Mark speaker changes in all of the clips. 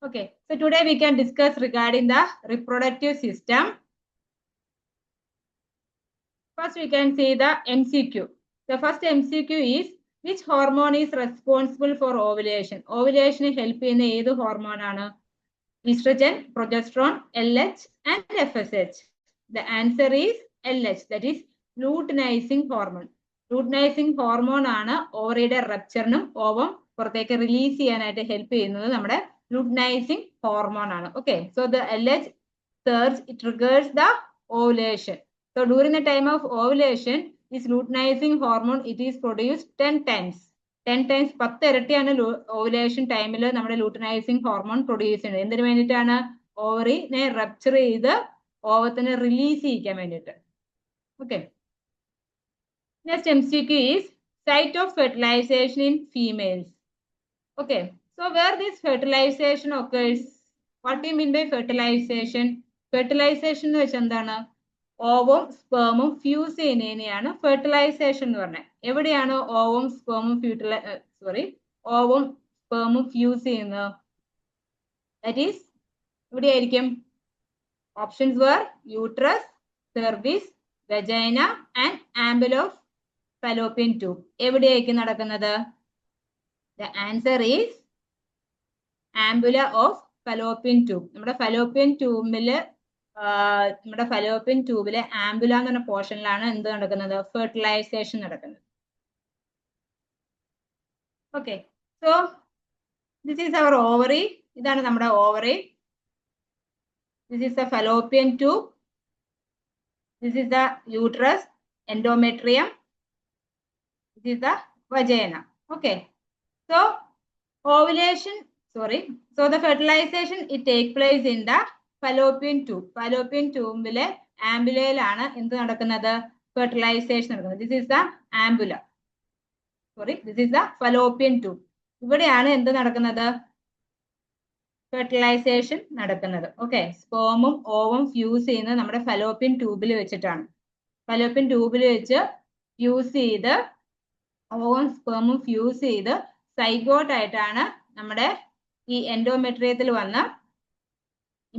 Speaker 1: Okay, so today we can discuss regarding the reproductive system. First, we can see the MCQ. The first MCQ is which hormone is responsible for ovulation? Ovulation help in the hormone ആണ്? Estrogen, progesterone, LH, and FSH. The answer is LH, that is luteinizing hormone. Luteinizing hormone ആണ് ഓവറിയുടെ റപ്ചറിനും ovum പുറത്തേക്ക് release ചെയ്യാനായിട്ട് help ചെയ്യുന്നത് നമ്മുടെ luteinizing hormone ആണ്. Okay, so the LH surge, it triggers the ovulation. So during the time of ovulation, this luteinizing hormone, it is produced 10 times. 10 times 10 ഇരട്ടിയാണ് ovulation ടൈമിൽ നമ്മുടെ luteinising hormone produce ചെയ്യുന്നത്. എന്തിനു വേണ്ടിയിട്ടാണ്? ഓവറിനെ റപ്ചർ ചെയ്ത് ഓവത്തിനെ റിലീസ് ചെയ്യിക്കാൻ വേണ്ടിയിട്ട്. Okay, next MCQ is site of fertilization in females. Okay, so where this fertilization occurs? What do you mean by fertilization? Fertilization എന്ന് വെച്ചാൽ എന്താണ്? ഓവും സ്പേമും ഫ്യൂസ് ചെയ്യുന്നതിനെയാണ് ഫെർട്ടിലൈസേഷൻ എന്ന് പറഞ്ഞത്. എവിടെയാണ് ഓവും സ്പേമും ഓവും സ്പേമും ഫ്യൂസ് ചെയ്യുന്നത്? ദാറ്റ് ഈസ് എവിടെയായിരിക്കും? Options where uterus, cervix, vagina and ampulla of fallopian tube. എവിടെയായിരിക്കും നടക്കുന്നത്? The answer is ampulla of fallopian tube. നമ്മുടെ ഫലോപ്പിയൻ ട്യൂബിലെ ആംബുല എന്ന് പറഞ്ഞ പോർഷനിലാണ് എന്ത് നടക്കുന്നത്? ഫെർട്ടിലൈസേഷൻ നടക്കുന്നത്. Okay, so this is our ovary. ഇതാണ് നമ്മുടെ ovary. This is the fallopian tube. This is the uterus, endometrium. This is the vagina. Okay, so ovulation so the fertilization it take place in the fallopian tube. fallopian ട്യൂബിലെ ആംബുലയിലാണ് എന്ത് നടക്കുന്നത്? Fertilization നടക്കുന്നത്. This is the ampulla. This is the fallopian tube. ഇവിടെയാണ് എന്ത് നടക്കുന്നത്? Fertilization നടക്കുന്നത്. Okay, സ്പേമും ഓവും fuse ചെയ്യുന്നത് നമ്മുടെ Fallopian ട്യൂബിൽ വെച്ചിട്ടാണ്. ഫലോപ്പിയൻ ട്യൂബിൽ വെച്ച് ഫ്യൂസ് ചെയ്ത് ഓവും സ്പേമും ഫ്യൂസ് ചെയ്ത് സൈഗോട്ട് ആയിട്ടാണ് നമ്മുടെ ഈ എൻഡോമെട്രിയത്തിൽ വന്ന്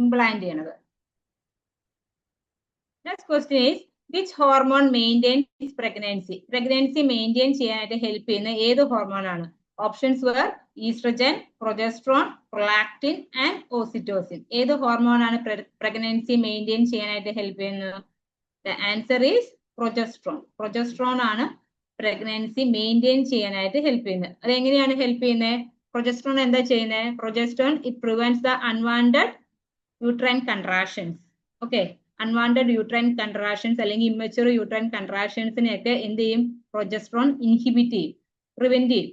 Speaker 1: ഇംപ്ലാന്റ് ചെയ്യണത്. Next question is which hormone maintains pregnancy? Pregnancy maintain ചെയ്യാനായിട്ട് ഹെൽപ്പ് ചെയ്യുന്ന ഏത് ഹോർമോൺ ആണ്? Options were estrogen, progesterone, prolactin and oxytocin. ഏത് ഹോർമോൺ ആണ് പ്രഗ്നൻസി മെയിൻറ്റെയിൻ ചെയ്യാനായിട്ട് ഹെൽപ്പ് ചെയ്യുന്നത്? The answer is progesterone. Progesterone ആണ് പ്രഗ്നൻസി മെയിൻറ്റെയിൻ ചെയ്യാനായിട്ട് ഹെൽപ്പ് ചെയ്യുന്നത്. അതെങ്ങനെയാണ് ഹെൽപ്പ് ചെയ്യുന്നത്? പ്രൊജസ്ട്രോൺ എന്താ ചെയ്യുന്നത്? Progesterone it prevents the unwanted uterine contractions. Okay, unwanted uterine contractions അല്ലെങ്കിൽ ഇമ്മച്വർ യൂട്രൈൻ കൺട്രാക്ഷൻസിനെയൊക്കെ എന്ത് ചെയ്യും? പ്രൊജസ്ട്രോൺ ഇൻഹിബിറ്റ് ചെയ്യും, പ്രിവെന്റ് ചെയ്യും.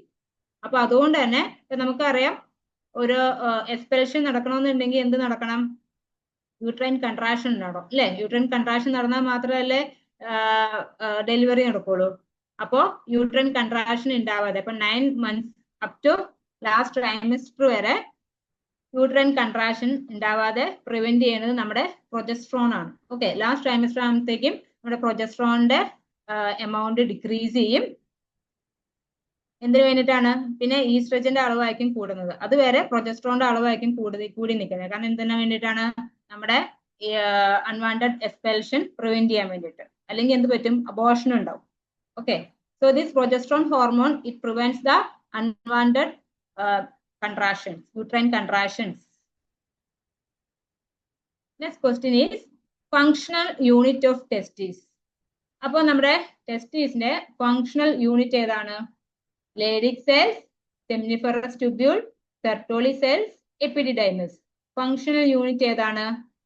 Speaker 1: അപ്പൊ അതുകൊണ്ട് തന്നെ നമുക്കറിയാം, ഒരു എക്സ്പെൽഷൻ നടക്കണമെന്നുണ്ടെങ്കിൽ എന്ത് നടക്കണം? യൂട്രൈൻ കൺട്രാക്ഷൻ നടക്കും അല്ലെ? യൂട്രൈൻ കൺട്രാക്ഷൻ നടന്നാൽ മാത്രമല്ലേ ഡെലിവറി നടക്കുള്ളൂ. അപ്പോ യൂട്രൈൻ കൺട്രാക്ഷൻ ഉണ്ടാവാതെ ഇപ്പൊ 9 months up to last trimester വരെ യൂട്രൈൻ കൺട്രാക്ഷൻ ഉണ്ടാവാതെ പ്രിവെന്റ് ചെയ്യുന്നത് നമ്മുടെ പ്രൊജസ്ട്രോൺ ആണ്. ഓക്കെ, ലാസ്റ്റ് ട്രൈമസ്റ്റർ ആകുമ്പോഴത്തേക്കും നമ്മുടെ പ്രൊജസ്ട്രോണിന്റെ എമൗണ്ട് ഡിക്രീസ് ചെയ്യും. എന്തിനു വേണ്ടിയിട്ടാണ്? പിന്നെ ഈസ്ട്രജന്റെ അളവായിരിക്കും കൂടുന്നത്. അതുവരെ പ്രൊജസ്ട്രോണിന്റെ അളവായിരിക്കും കൂടി നിൽക്കുന്നത്. കാരണം എന്തിനു വേണ്ടിയിട്ടാണ്? നമ്മുടെ അൺവാണ്ടഡ് എക്സ്പെൽഷൻ പ്രിവെന്റ് ചെയ്യാൻ വേണ്ടിയിട്ട്. അല്ലെങ്കിൽ എന്ത് പറ്റും? അബോർഷൻ ഉണ്ടാവും. Okay, so this progesterone hormone it prevents the unwanted contractions, uterine contractions. Next question is functional unit of testes. അപ്പോൾ നമ്മുടെ ടെസ്റ്റിസിന്റെ ഫങ്ഷണൽ യൂണിറ്റ് ഏതാണ്? Leydig cells, seminiferous tubule, Sertoli cells, epididymis. Functional unit ഏതാണ്?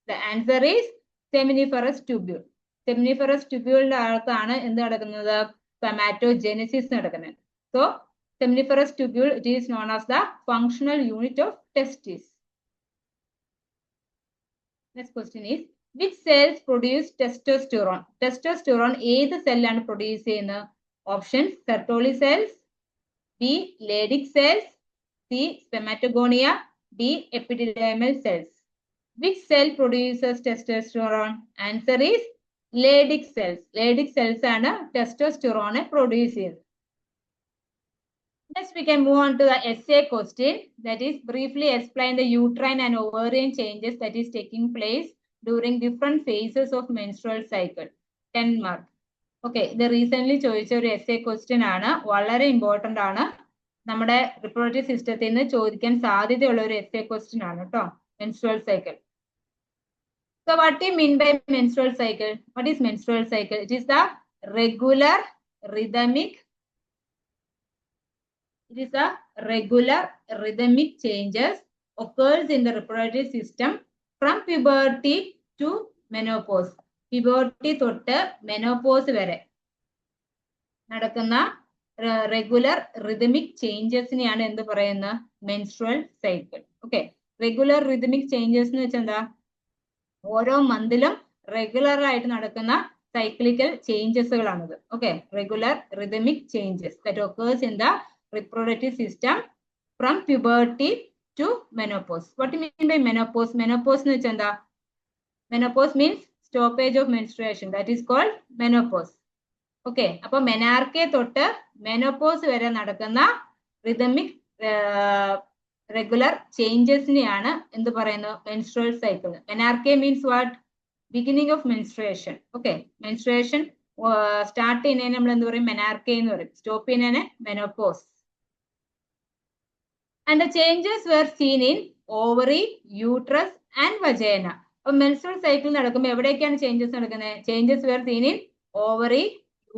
Speaker 1: The answer is seminiferous tubule. Seminiferous ട്യൂബ്യൂളിന്റെ അകത്താണ് എന്ത് നടക്കുന്നത്? Spermatogenesis നടക്കുന്നത്. So seminiferous tubule, it is known as the functional unit of testis. Next question is which cells produce testosterone? Testosterone ഏത് സെല്ലാണ് produce ചെയ്യുന്നത്? Options Sertoli cells, B Leydig cells, C spermatogonia, D epididymal cells. Which cell produces testosterone? Answer is Leydig cells. Leydig cells ആണ് testosterone produce ചെയ്യുന്നത്. Next, we can move on to the essay question, that is briefly explain the uterine and ovarian changes that is taking place during different phases of menstrual cycle. 10 mark. Okay, the recently ചോദിച്ച ഒരു essay question ആണ്, വളരെ important ആണ്, നമ്മുടെ reproductive system നിന്ന് ചോദിക്കാൻ സാധ്യതയുള്ള ഒരു essay question ആണ് കേട്ടോ. Menstrual cycle. So what do you mean by menstrual cycle? What is menstrual cycle? It is the regular rhythmic changes occurs in the reproductive system from puberty to menopause. Puberty തൊട്ട് menopause വരെ നടക്കുന്ന regular rhythmic changes നെയാണ് എന്ത് പറയുന്നത്? menstrual cycle. Okay, regular rhythmic changes എന്ന് വെച്ചാൽ എന്താ? ഓരോ മന്തിലും റെഗുലർ ആയിട്ട് നടക്കുന്ന cyclical changesകളാണത്. Okay, regular rhythmic changes that occurs in the reproductive system from puberty to menopause. What do you mean by menopause? Menopause എന്ന് വെച്ചാൽ എന്താ? Menopause means stoppage of menstruation. That is called menopause. Okay, അപ്പോൾ menarche തൊട്ട് menopause വരെ നടക്കുന്ന rhythmic regular changes നെയാണ് എന്ത് പറയുന്നത്? menstrual cycle. Menarche means what? Beginning of menstruation. Okay, menstruation start ചെയ്യുന്നതിനെ നമ്മൾ എന്ത് പറയും? menarche എന്ന് പറയും. Stop ചെയ്യുന്നതിനെ menopause. And the changes were seen in ovary, uterus and vagina. അപ്പോൾ menstrual cycle നടക്കുമ്പോൾ എവിടെയൊക്കെയാണ് ചേഞ്ചസ് നടക്കുന്നത്? Changes were seen in ovary,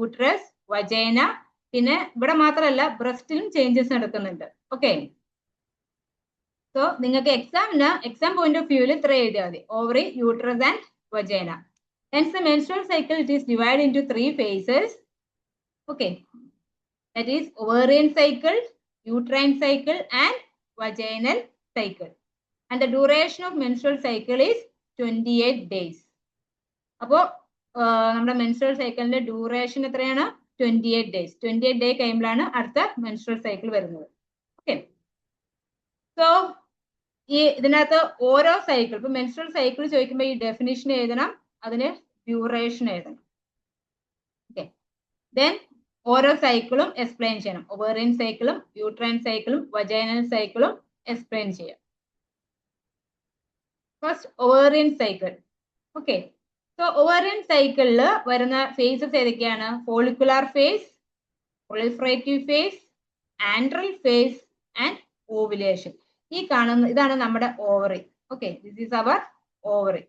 Speaker 1: uterus, vagina. പിന്നെ ഇവിടെ മാത്രമല്ല, ബ്രസ്റ്റിലും ചേഞ്ചസ് നടക്കുന്നുണ്ട്. ഓക്കെ, സോ നിങ്ങൾക്ക് എക്സാം പോയിന്റ് ഓഫ് വ്യൂവിൽ ഇത്ര എഴുതിയാൽ മതി: ovary, uterus and vagina. Hence the menstrual cycle, it is divided into 3 phases. Okay, that is ovarian cycle, uterine cycle and vaginal cycle. And the duration of menstrual cycle is 28 days. അപ്പോൾ നമ്മുടെ menstrual cycle duration എത്രയാണ്? 28 days. 28 day കഴിയുമ്പോഴാണ് അടുത്ത menstrual cycle വരുന്നത്. Okay, so ഈ ഇതിനകത്ത് ഓരോ cycle, ഇപ്പൊ menstrual cycle ചോദിക്കുമ്പോൾ ഈ ഡെഫിനിഷൻ എഴുതണം, അതിന് ഡ്യൂറേഷൻ എഴുതണം. ഓക്കെ, ദെൻ ഓരോ സൈക്കിളും എക്സ്പ്ലെയിൻ ചെയ്യണം. ഒവേറിയൻ സൈക്കിളും യൂട്രൈൻ സൈക്കിളും വജൈനൽ സൈക്കിളും എക്സ്പ്ലെയിൻ ചെയ്യാം. First ovarian cycle. Okay, so ovarian സൈക്കിളിൽ വരുന്ന ഫേസസ് ഏതൊക്കെയാണ്? Follicular phase, proliferative phase, antral phase and ovulation. ഈ കാണുന്ന ഇതാണ് നമ്മുടെ ovary. Okay, this is our ovary.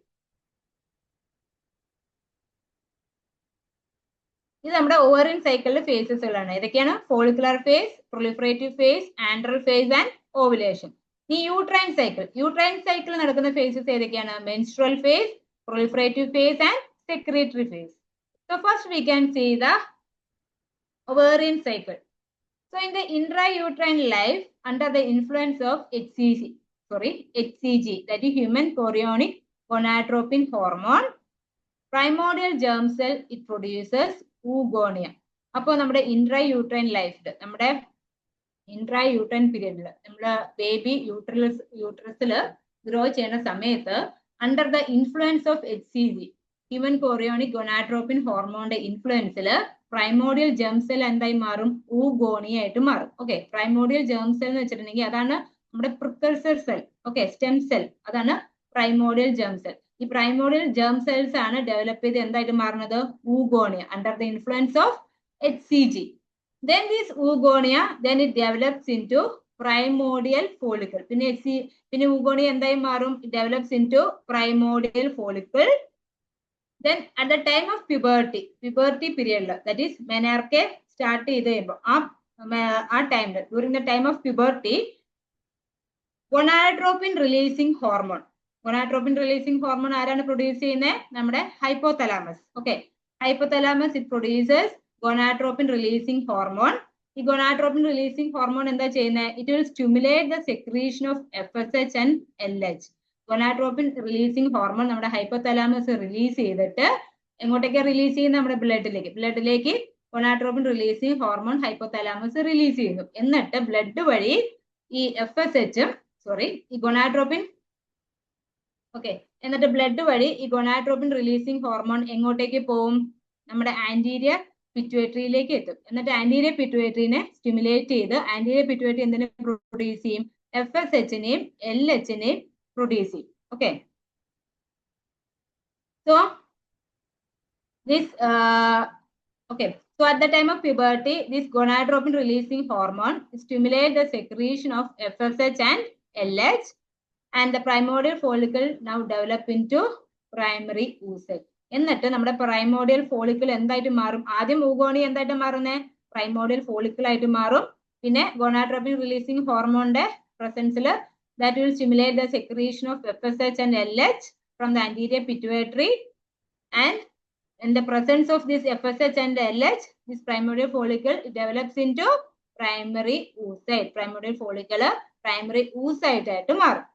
Speaker 1: ഇത് നമ്മുടെ ഓവറിയൻ സൈക്കിളിലെ ഫേസസുകളാണ്. ഏതൊക്കെയാണ്? Follicular phase, proliferative phase, antral phase and ovulation. ഈ യൂട്രൈൻ സൈക്കിൾ നടക്കുന്ന ഫേസസ് ഏതൊക്കെയാണ്? Menstrual phase, proliferative phase and secretory phase. So first we can see the ovarian cycle. So in the intrauterine life, under the influence of HCG, that is human chorionic gonadotropin hormone, primordial germ cell, it produces oogonia. അപ്പോൾ നമ്മുടെ intrauterine life, നമ്മുടെ intrauterine period, നമ്മുടെ baby യൂട്രസിൽ grow ചെയ്യുന്ന സമയത്ത് under the influence of HCG, human chorionic gonadotropin hormone influence, primordial germ cell എന്തായി മാറും? oogonia ആയിട്ട് മാറും. ഓക്കെ, primordial germ cell എന്ന് വെച്ചിട്ടുണ്ടെങ്കിൽ അതാണ് നമ്മുടെ പ്രിക്കഴ്സർ സെൽ. ഓക്കെ, സ്റ്റെം സെൽ, അതാണ് primordial germ cell. ഈ primordial germ cells ആണ് ഡെവലപ്പ് ചെയ്ത് എന്തായിട്ട് മാറുന്നത്? oogonia, under the influence of HCG. Then this oogonia, then it develops into primordial follicle. പിന്നെ oogonia എന്തായി മാറും? develops into primordial follicle. Then at the time of puberty period, that is menarche start ചെയ്ത് കഴിയുമ്പോൾ ആ ടൈമിൽ, during the time of puberty, gonadotropin releasing hormone ആരാണ് produce ചെയ്യുന്നത്? നമ്മുടെ hypothalamus. Okay, hypothalamus it produces gonadotropin releasing hormone. ഈ gonadotropin releasing hormone എന്താ ചെയ്യുന്നത്? It will stimulate the secretion of FSH and LH. gonadotropin releasing hormone നമ്മുടെ hypothalamus release ചെയ്തിട്ട് എങ്ങോട്ടേക്ക് release ചെയ്യുന്നത്? നമ്മുടെ ബ്ലഡിലേക്ക് gonadotropin releasing hormone hypothalamus release ചെയ്യുന്നു. എന്നിട്ട് blood വഴി ഈ ഈ gonadotropin എന്നിട്ട് ബ്ലഡ് വഴി ഈ gonadotropin releasing hormone എങ്ങോട്ടേക്ക് പോവും? നമ്മുടെ ആന്റീരിയർ പിറ്റ്യൂട്ടറിയിലേക്ക് എത്തും. എന്നിട്ട് ആന്റീരിയർ പിറ്റ്യൂട്ടറിനെ സ്റ്റിമുലേറ്റ് ചെയ്ത് ആന്റീരിയർ പിറ്റ്യൂട്ടറി എന്തിനെ പ്രൊഡ്യൂസ് ചെയ്യും? FSHനെയും LHനെയും പ്രൊഡ്യൂസ് ചെയ്യും. Okay, so this okay, so at the time of puberty, this gonadotropin releasing hormone stimulate the secretion of FSH and LH, and the primordial follicle now develop into primary oocyte. എന്നിട്ട് നമ്മുടെ primordial follicle എന്തായിട്ട് മാറും? ആദ്യം ഊഗോണി എന്തായിട്ട് മാറുന്നേ? Primordial follicle ആയിട്ട് മാറും. പിന്നെ ഗോണാഡോട്രോപിൻ releasing ഹോർമോണിന്റെ പ്രസൻസിൽ that will stimulate the secretion of FSH and LH from the anterior pituitary, and in the presence of this FSH and LH, this primordial follicle develops into primary oocyte. Primordial follicle primary oocyte ആയിട്ട് മാറും.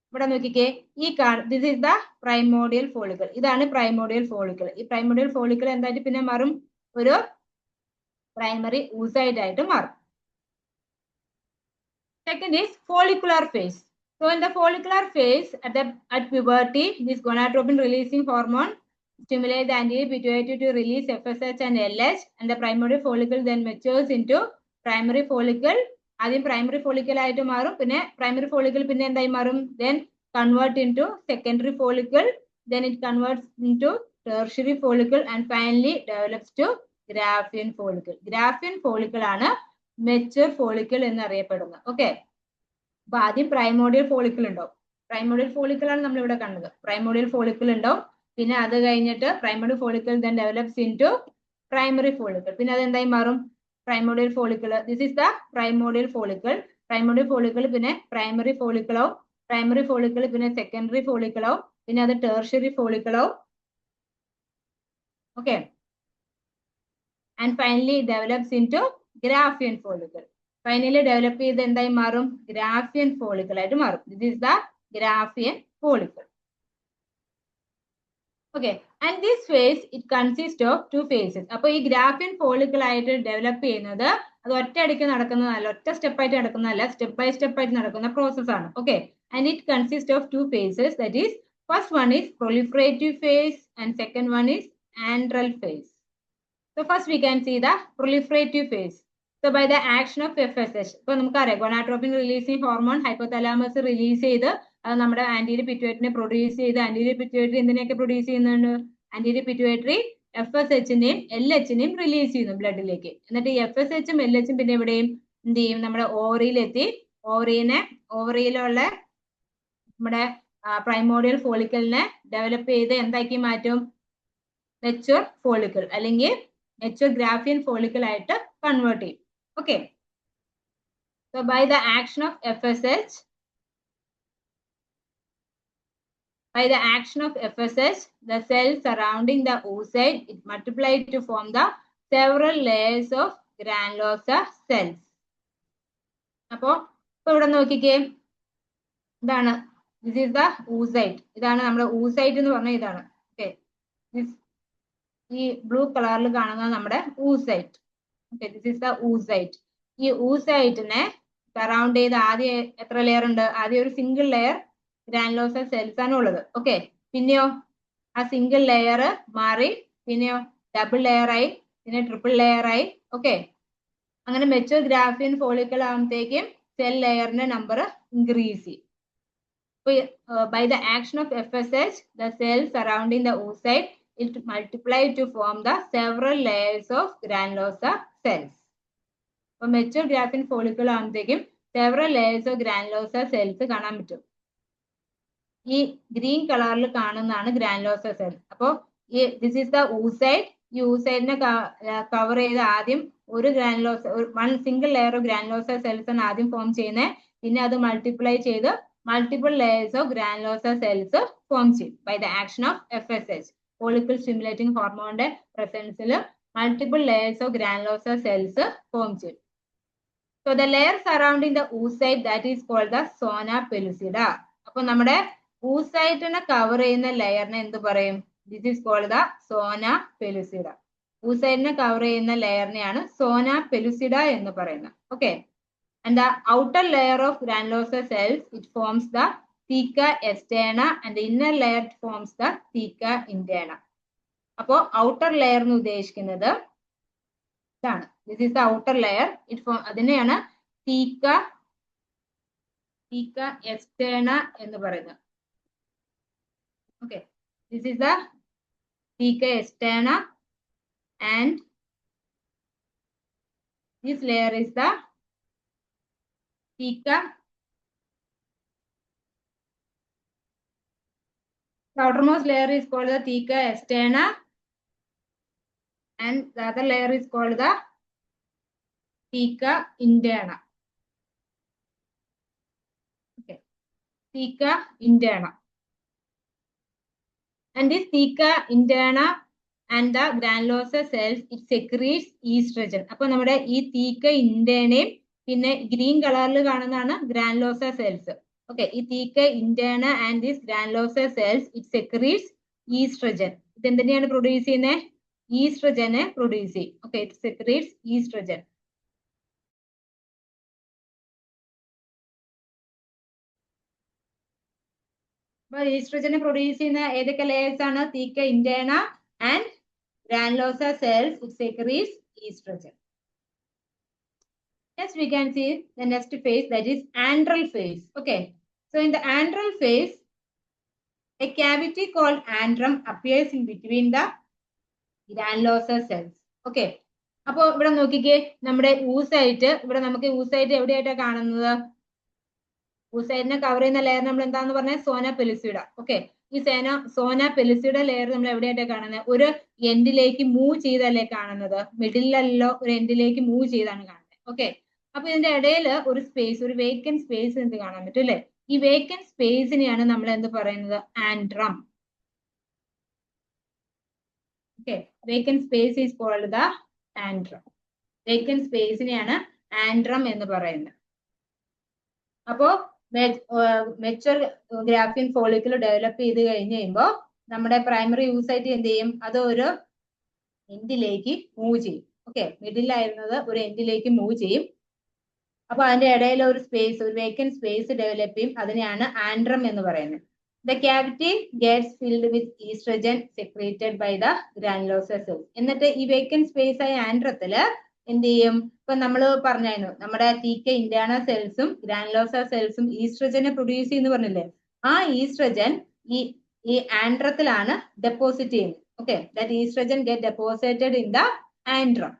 Speaker 1: ഇവിടെ നോക്കിക്കേ, ഈ this is the primordial follicle. ഇതാണ് primordial follicle. ഈ primordial follicle എന്തായിട്ട് പിന്നെ മാറും? ഒരു പ്രൈമറി oocyte ആയിട്ട് മാറും. Second is follicular phase. So in the follicular phase, at puberty, this gonadotropin releasing hormone stimulate the anterior pituitary to release FSH and LH, and the primordial follicle then matures into primary follicle. ആദ്യം primary follicle ആയിട്ട് മാറും. പിന്നെ primary follicle പിന്നെ എന്തായി മാറും? Then convert into secondary follicle. Then it converts into tertiary follicle and finally develops to Graafian follicle. Graafian follicle ആണ് mature follicle എന്ന് അറിയപ്പെടുന്നത്. ഓക്കെ, അപ്പൊ ആദ്യം പ്രൈമോഡിയൽ ഫോളിക്കിൾ ഉണ്ടാവും. പ്രൈമോഡിയൽ ഫോളിക്കിൾ ആണ് നമ്മൾ ഇവിടെ കണ്ടത്. പ്രൈമോഡിയൽ ഫോളിക്കിൾ ഉണ്ടാവും. പിന്നെ അത് കഴിഞ്ഞിട്ട് primary follicle then develops into primary follicle. പിന്നെ അത് എന്തായി മാറും? Primordial follicle. This is the primordial follicle. Primordial follicle പിന്നെ പ്രൈമറി ഫോളിക്കിൾ ആവും. പ്രൈമറി ഫോളിക്കിൾ പിന്നെ സെക്കൻഡറി ഫോളിക്കിൾ ആവും. പിന്നെ അത് ടെർഷ്യറി ഫോളിക്കിൾ ആവും. Okay, and finally develops into Graafian follicle. Finally develop ചെയ്ത് എന്തായി മാറും? Graafian follicle ആയിട്ട് മാറും. This is the Graafian follicle. Okay, and this phase it consists of two phases. അപ്പോൾ ഈ Graafian follicle ആയിട്ട് ഡെവലപ്പ് ചെയ്യുന്നത് അത് ഒറ്റയടിക്ക് നടക്കുന്നതല്ല, ഒറ്റ സ്റ്റെപ്പ് ആയിട്ട് നടക്കുന്നതല്ല, സ്റ്റെപ്പ് ബൈ സ്റ്റെപ്പ് ആയിട്ട് നടക്കുന്ന പ്രോസസ് ആണ്. Okay, and it consists of two phases. That is, first one is proliferative phase and second one is antral phase. So first we can see the proliferative phase. So by the action of FSH, ഇപ്പോൾ നമുക്കറിയാം ഗോണാഡോട്രോപിൻ releasing hormone hypothalamus release ചെയ്ത് അത് നമ്മുടെ anterior പിറ്റ്യൂട്ടറിനെ produce ചെയ്ത് anterior pituitary എന്തിനെയൊക്കെ produce ചെയ്യുന്നുണ്ട്? Anterior pituitary FSHനെയും LHനെയും release ചെയ്യുന്നു ബ്ലഡിലേക്ക്. എന്നിട്ട് ഈ FSHും LHും പിന്നെ എവിടെയും എന്ത് ചെയ്യും? നമ്മുടെ ഓവറിയിലെത്തി ഓവറിയിലുള്ള നമ്മുടെ പ്രൈമോഡിയൽ ഫോളിക്കലിനെ ഡെവലപ്പ് ചെയ്ത് എന്താക്കി മാറ്റും? മെച്ചൂർ ഫോളിക്കിൾ അല്ലെങ്കിൽ മെച്ചൂർ ഗ്രാഫിയൻ ഫോളിക്കിൾ ആയിട്ട് കൺവേർട്ട് ചെയ്യും. Okay, so by the action of FSH, the cells surrounding the oocyte it multiplied to form the several layers of granulosa cells. അപ്പോ ഇവിടെ നോക്കിക്കേ, ഇതാണ് this is the oocyte. ഇതാണ് നമ്മുടെ oocyte എന്ന് പറഞ്ഞാൽ ഇതാണ്. ഓക്കെ, ഈ ബ്ലൂ കളറിൽ കാണുന്നത് നമ്മുടെ oocyte. Okay, this is the oocyte. ഈ oocyteനെ സറൗണ്ട് ചെയ്ത് ആദ്യം എത്ര ലെയർ ഉണ്ട്? ആദ്യം ഒരു സിംഗിൾ ലെയർ ഗ്രാനുലോസ സെൽസ് ആണ് ഉള്ളത്. ഓക്കെ, പിന്നെയോ ആ സിംഗിൾ ലെയർ മാറി പിന്നെയോ ഡബിൾ ലെയർ ആയി, പിന്നെ ട്രിപ്പിൾ ലെയർ ആയി. ഓക്കെ, അങ്ങനെ മെച്ചൂർ ഗ്രാഫിയൻ ഫോളിക്കിൾ ആകുമ്പോഴത്തേക്കും സെൽ ലെയറിന്റെ നമ്പർ ഇൻക്രീസ് ചെയ്യും. By the action of FSH, the cells surrounding the oocyte it multiplied to form the several layers of granulosa cells. അപ്പോൾ mature ഗ്രാഫിയൻ follicle ആകുമ്പോഴത്തേക്കും several layers of granulosa cells കാണാൻ പറ്റും. ഈ green കളറിൽ കാണുന്നതാണ് granulosa cell. അപ്പോൾ this is the oocyte. ഈ oocyteനെ കവർ ചെയ്ത് ആദ്യം ഒരു one single layer of granulosa cells ആണ് ആദ്യം ഫോം ചെയ്യുന്നത്. പിന്നെ അത് മൾട്ടിപ്ലൈ ചെയ്ത് multiple layers of granulosa cells form ചെയ്യും by the action of FSH. Follicle stimulating ഹോർമോണിന്റെ പ്രസൻസിൽ multiple layers of granulosa cells form ചെയ്യും. So the layer surrounding the oocyte that is called the zona pellucida. അപ്പോൾ നമ്മുടെ oocyteനെ cover ചെയ്യുന്ന ലെയറിനെ എന്ത് പറയും? This is called the zona pellucida. oocyteനെ cover ചെയ്യുന്ന ലെയറിനെയാണ് zona pellucida എന്ന് പറയുന്നത്. Okay, and the outer layer of granulosa cells it forms the theca externa and the inner layer forms the theca interna. അപ്പോൾ outer layer എന്ന് ഉദ്ദേശിക്കുന്നത് ഇതാണ്. This is the outer layer. അതിനെയാണ് തീക്ക externa എന്ന് പറയുന്നത്. Okay, this is the തീക്ക externa and this layer is the theca. The outermost layer is called the theca externa and the other layer is called the theca interna. Okay, theca interna. And this theca interna and the granulosa cells, it secretes estrogen. അപ്പൊ നമ്മുടെ ഈ തീക്ക ഇന്റേണയും പിന്നെ green കളറിൽ കാണുന്നതാണ് granulosa cells. Okay, ഈ theca interna and this granulosa cells it secretes oestrogen. ഇത് എന്തിനെയാണ് produce ചെയ്യുന്നത്? ഈസ്ട്രജനെ പ്രൊഡ്യൂസ് ചെയ്യും. Okay, it secretes oestrogen. അപ്പൊ ഈസ്ട്രജനെ പ്രൊഡ്യൂസ് ചെയ്യുന്ന ഏതൊക്കെ ലേയേഴ്സ് ആണ്? തീക്ക ഇന്റേണ and granulosa cells, it secretes estrogen. Next we can see the next phase, that is antral phase. Okay, so in the antral phase, a cavity called antrum appears in between the granulosa cells. Okay, അപ്പൊ ഇവിടെ നോക്കിക്കേ, നമ്മുടെ oocyte, ഇവിടെ നമുക്ക് oocyte എവിടെയായിട്ടാണ് കാണുന്നത്? ഊസൈറ്റിനെ cover ചെയ്യുന്ന layer നമ്മൾ എന്താന്ന് പറഞ്ഞാൽ സോന പെലിസിഡ. ഓക്കെ, ഈ സോന പെലിസിഡ ലെയർ നമ്മൾ എവിടെയായിട്ടാണ് കാണുന്നത്? ഒരു എൻഡിലേക്ക് മൂവ് ചെയ്തല്ലേ കാണുന്നത്, മിഡിലല്ലോ, ഒരു എൻഡിലേക്ക് മൂവ് ചെയ്താണ് കാണുന്നത്. ഓക്കെ, അപ്പൊ ഇതിന്റെ ഇടയിൽ ഒരു സ്പേസ്, ഒരു വേക്കന്റ് സ്പേസ് എന്ത് കാണാൻ പറ്റും അല്ലെ? ഈ വേക്കന്റ് സ്പേസിനെയാണ് നമ്മൾ എന്ത് പറയുന്നത്? Antrum. Okay, vacant space is called the antrum. വേക്കന്റ് സ്പേസിനെയാണ് ആൻഡ്രം എന്ന് പറയുന്നത്. അപ്പോ മെച്ചുവർ ഗ്രാഫിയൻ ഫോളിക്കിൾ ഡെവലപ്പ് ചെയ്ത് കഴിഞ്ഞ് കഴിയുമ്പോൾ നമ്മുടെ പ്രൈമറി യൂസൈറ്റ് എന്ത് ചെയ്യും? അത് ഒരു എൻഡിലേക്ക് മൂവ് ചെയ്യും. ഓക്കെ, മിഡിലായിരുന്നത് ഒരു എൻഡിലേക്ക് മൂവ് ചെയ്യും. അപ്പൊ അതിന്റെ ഇടയിൽ ഒരു സ്പേസ്, ഒരു വേക്കന്റ് സ്പേസ് ഡെവലപ്പ് ചെയ്യും. അതിനെയാണ് ആൻഡ്രം എന്ന് പറയുന്നത്. The cavity gets filled with estrogen secreted by the granulosa cells. എന്നിട്ട് ഈ വേക്കന്റ് സ്പേസ് ആയ ആൻഡ്രത്തില് എന്ത് ചെയ്യും? ഇപ്പൊ നമ്മൾ പറഞ്ഞായിരുന്നു, നമ്മുടെ തീക്ക ഇന്റേണ സെൽസും ഗ്രാനുലോസ സെൽസും ഈസ്ട്രജനെ പ്രൊഡ്യൂസ് ചെയ്യുന്നു പറഞ്ഞില്ലേ? ആ ഈസ്ട്രജൻ ഈ ആൻഡ്രത്തിലാണ് ഡെപ്പോസിറ്റ് ചെയ്യുന്നത്. Okay, that oestrogen get deposited in the Antrum.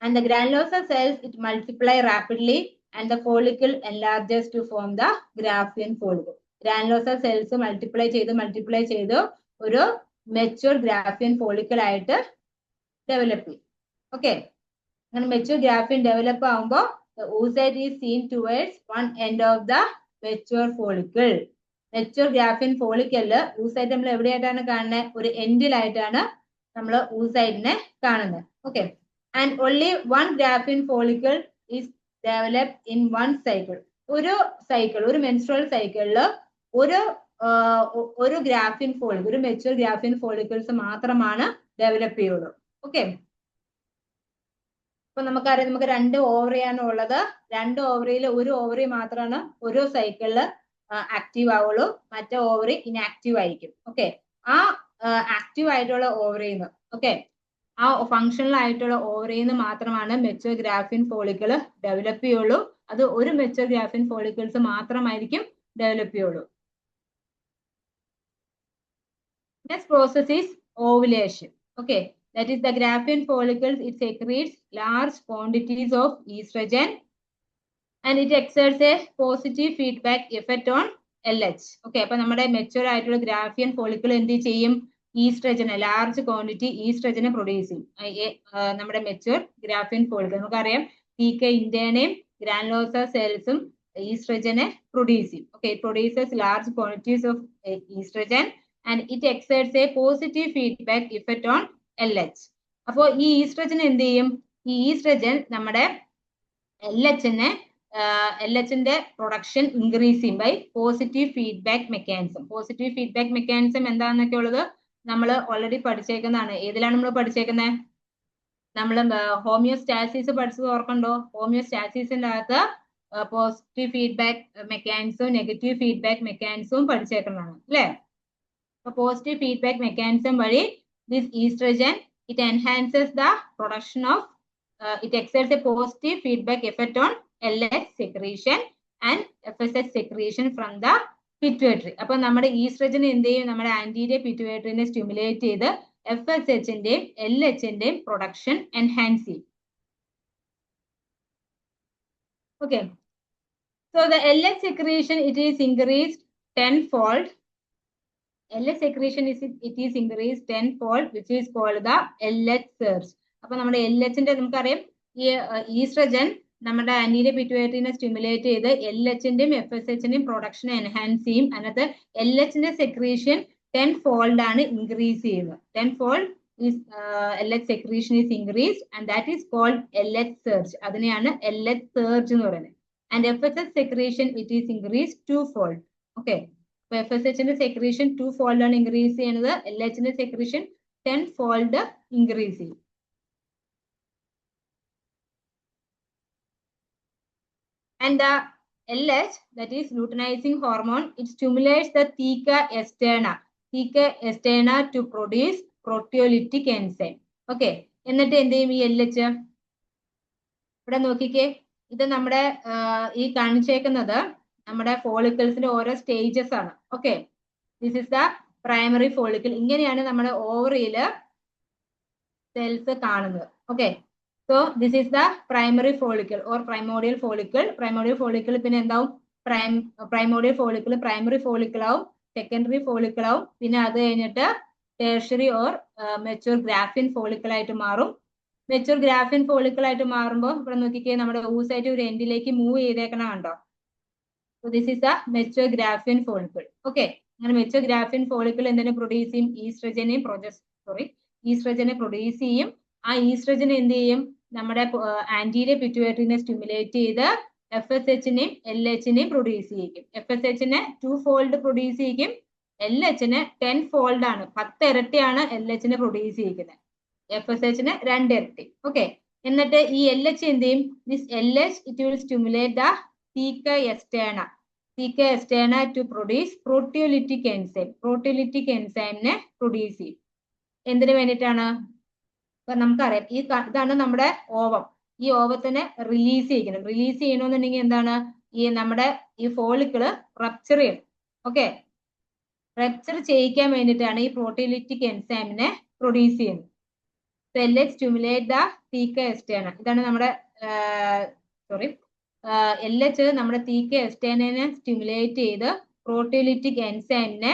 Speaker 1: And the granulosa cells, it multiply rapidly and the follicle enlarges to form the Graafian follicle. Granulosa cells multiply ചെയ്ത് ഒരു mature Graafian follicle ആയിട്ട് develop ചെയ്യും. Okay, അങ്ങനെ mature Graafian develop ആകുമ്പോൾ the oocyte is seen towards one end of the mature follicle. Mature Graafian follicle oocyte നമ്മൾ എവിടെയായിട്ടാണ് കാണുന്നത്? ഒരു എൻഡിലായിട്ടാണ് നമ്മൾ oocyte-നെ കാണുന്നത്. Okay, and only one Graafian follicle is developed in one cycle. ഒരു സൈക്കിൾ, ഒരു മെൻസ്ട്രൽ സൈക്കിളിൽ ഒരു ഗ്രാഫിയൻ ഫോളിക്കിൾ, ഒരു മെച്ചുവർ ഗ്രാഫിയൻ ഫോളിക്കിൾസ് മാത്രമാണ് ഡെവലപ്പ് ചെയ്യുള്ളൂ. ഓക്കെ, അപ്പൊ നമുക്കറിയാം, നമുക്ക് 2 ഓവറിയാണ് ഉള്ളത്. 2 ഓവറിയിൽ ഒരു ഓവറി മാത്രമാണ് ഓരോ സൈക്കിളിൽ ആക്റ്റീവ് ആവുള്ളൂ, മറ്റേ ഓവറി ഇൻആക്റ്റീവ് ആയിരിക്കും. ഓക്കെ, ആ ആക്റ്റീവ് ആയിട്ടുള്ള ഓവറിന്ന്, ഓക്കെ, ആ ഫങ്ഷണൽ ആയിട്ടുള്ള ഓവറിന്ന് മാത്രമാണ് മെച്ചുവർ ഗ്രാഫിയൻ ഫോളിക്കിൾ ഡെവലപ്പ് ചെയ്യുള്ളൂ. അത് ഒരു മെച്ചുവർ ഗ്രാഫിയൻ ഫോളിക്കിൾസ് മാത്രമായിരിക്കും ഡെവലപ്പ് ചെയ്യുള്ളൂ. Next process is ovulation. Okay, that is the Graafian follicles, it secretes large quantities of estrogen and it exerts a positive feedback effect on LH. Okay, അപ്പൊ നമ്മുടെ mature ആയിട്ടുള്ള ഗ്രാഫിയൻ follicle എന്ത് ചെയ്യും? ഈസ്ട്രജനെ, large quantity ഈസ്ട്രജനെ produce ചെയ്യും. നമ്മുടെ mature Graafian follicle നമുക്കറിയാം, തീക്ക ഇന്റേണയും ഗ്രാനുലോസ സെൽസും ഈസ്ട്രജനെ പ്രൊഡ്യൂസ് ചെയ്യും. Okay, it produces large quantities of estrogen and it exerts a positive feedback effect on LH. അപ്പോ ഈ ഈസ്ട്രജൻ എന്ത് ചെയ്യും? ഈ ഈസ്ട്രജൻ നമ്മുടെ LHന്റെ പ്രൊഡക്ഷൻ ഇൻക്രീസ് ചെയ്യും by positive feedback mechanism. Positive feedback mechanism എന്താണെന്നൊക്കെ ഉള്ളത് നമ്മൾ ഓൾറെഡി പഠിച്ചേക്കുന്നതാണ്. ഏതിലാണ് നമ്മൾ പഠിച്ചേക്കുന്നത്? നമ്മൾ ഹോമിയോസ്റ്റാസിസ് പഠിച്ചത് ഓർക്കണ്ടോ? ഹോമിയോസ്റ്റാസിസിന്റെ അകത്ത് പോസിറ്റീവ് ഫീഡ്ബാക്ക് മെക്കാനിസവും നെഗറ്റീവ് ഫീഡ്ബാക്ക് മെക്കാനിസവും പഠിച്ചേക്കുന്നതാണ് അല്ലേ? അപ്പൊ പോസിറ്റീവ് ഫീഡ്ബാക്ക് മെക്കാനിസം വഴി this estrogen It enhances the production of, it exerts a positive feedback effect on LH secretion and FSH secretion from the pituitary. അപ്പൊ നമ്മുടെ ഈസ്ട്രജൻ എന്ത് ചെയ്യും? നമ്മുടെ ആന്റീരിയർ പിറ്റ്യൂട്ടറിനെ സ്റ്റിമുലേറ്റ് ചെയ്ത് FSHന്റെയും LHന്റെയും production enhance ചെയ്യും. Okay. So the LH secretion, it is increased tenfold. LH secretion it is increased tenfold, which is called the LH surge. അപ്പൊ നമ്മുടെ LHന്റെ നമുക്കറിയാം ഈ ഈസ്ട്രജൻ നമ്മുടെ ആന്റീരിയർ പിറ്റ്യൂട്ടറിനെ സ്റ്റിമുലേറ്റ് ചെയ്ത് LHന്റെയും FSHന്റെയും പ്രൊഡക്ഷൻ എൻഹാൻസ് ചെയ്യും. അതിനകത്ത് LHന്റെ സെക്രീഷൻ tenfold ആണ് ഇൻക്രീസ് ചെയ്യുന്നത്. tenfold is LH secretion is increased and that is called LH surge. അതിനെയാണ് LH surge എന്ന് പറയുന്നത്. And FSH secretion it is increased twofold. Okay. So FSHന്റെ secretion twofold ആണ് increase ചെയ്യുന്നത്. LHന്റെ secretion tenfold increase ചെയ്യും. And the LH, that is luteinizing hormone, it stimulates the theca externa to produce proteolytic enzyme. Okay. എന്നിട്ട് എന്ത് ചെയ്യും ഈ LH? ഇവിടെ നോക്കിക്കേ, ഇത് നമ്മുടെ ഈ കാണിച്ചേക്കുന്നത് നമ്മുടെ ഫോളിക്കിൾസിന്റെ ഓരോ സ്റ്റേജസ് ആണ്. Okay, this is the primary follicle. ഇങ്ങനെയാണ് നമ്മുടെ ഓവറിയില് സെൽസ് കാണുന്നത്. Okay, so this is the primary follicle or primordial follicle. Primordial follicle പിന്നെ എന്താവും? പ്രൈമോഡിയൽ ഫോളിക്കിൾ പ്രൈമറി ഫോളിക്കിൾ ആവും, സെക്കൻഡറി ഫോളിക്കിൾ ആവും, പിന്നെ അത് കഴിഞ്ഞിട്ട് tertiary or mature graphene follicle ആയിട്ട് മാറും. മെച്യൂർ ഗ്രാഫിൻ ഫോളിക്കിൾ ആയിട്ട് മാറുമ്പോൾ ഇവിടെ നോക്കിക്കേ, നമ്മുടെ ഊസായിട്ട് ഒരു എൻഡിലേക്ക് മൂവ് ചെയ്തേക്കണ കണ്ടോ? So this is the mature graphene follicle. Okay, അങ്ങനെ mature graphene follicle എന്തിനെ പ്രൊഡ്യൂസ് ചെയ്യും? ഈസ്ട്രജനെ പ്രൊഡ്യൂസ് ചെയ്യും. ആ ഈസ്ട്രജൻ എന്ത് ചെയ്യും? നമ്മുടെ ആന്റീരിയർ പിറ്റ്യൂട്ടറിനെ സ്റ്റിമുലേറ്റ് ചെയ്ത് FSHനെയും LHനെയും പ്രൊഡ്യൂസ് ചെയ്യിക്കും. FSHനെ 2-fold പ്രൊഡ്യൂസ് ചെയ്യിക്കും, LHനെ 10-fold ആണ്, 10 ഇരട്ടിയാണ് LHനെ പ്രൊഡ്യൂസ് ചെയ്യിക്കുന്നത്, FSHനെ 2 ഇരട്ടി. ഓക്കെ, എന്നിട്ട് ഈ LH എന്ത് ചെയ്യും? This LH it will stimulate the theca externa to produce proteolytic enzyme. Proteolytic enzyme produce ചെയ്യും. എന്തിനു വേണ്ടിയിട്ടാണ്? ഇപ്പൊ നമുക്കറിയാം ഇതാണ് നമ്മുടെ ഓവം. ഈ ഓവത്തിനെ റിലീസ് ചെയ്യണം. റിലീസ് ചെയ്യണമെന്നുണ്ടെങ്കിൽ എന്താണ്? ഈ നമ്മുടെ ഈ ഫോളിക്കിള് റപ്ചർ ചെയ്യണം. ഓക്കെ, റപ്ചർ ചെയ്യിക്കാൻ വേണ്ടിയിട്ടാണ് ഈ പ്രോട്ടിയോലിറ്റിക് എൻസൈമിനെ പ്രൊഡ്യൂസ് ചെയ്യുന്നത്. LH stimulate the theca externa. ഇതാണ് നമ്മുടെ LH നമ്മുടെ theca externa സ്റ്റിമുലേറ്റ് ചെയ്ത് പ്രോട്ടിയോലിറ്റിക് എൻസൈമിനെ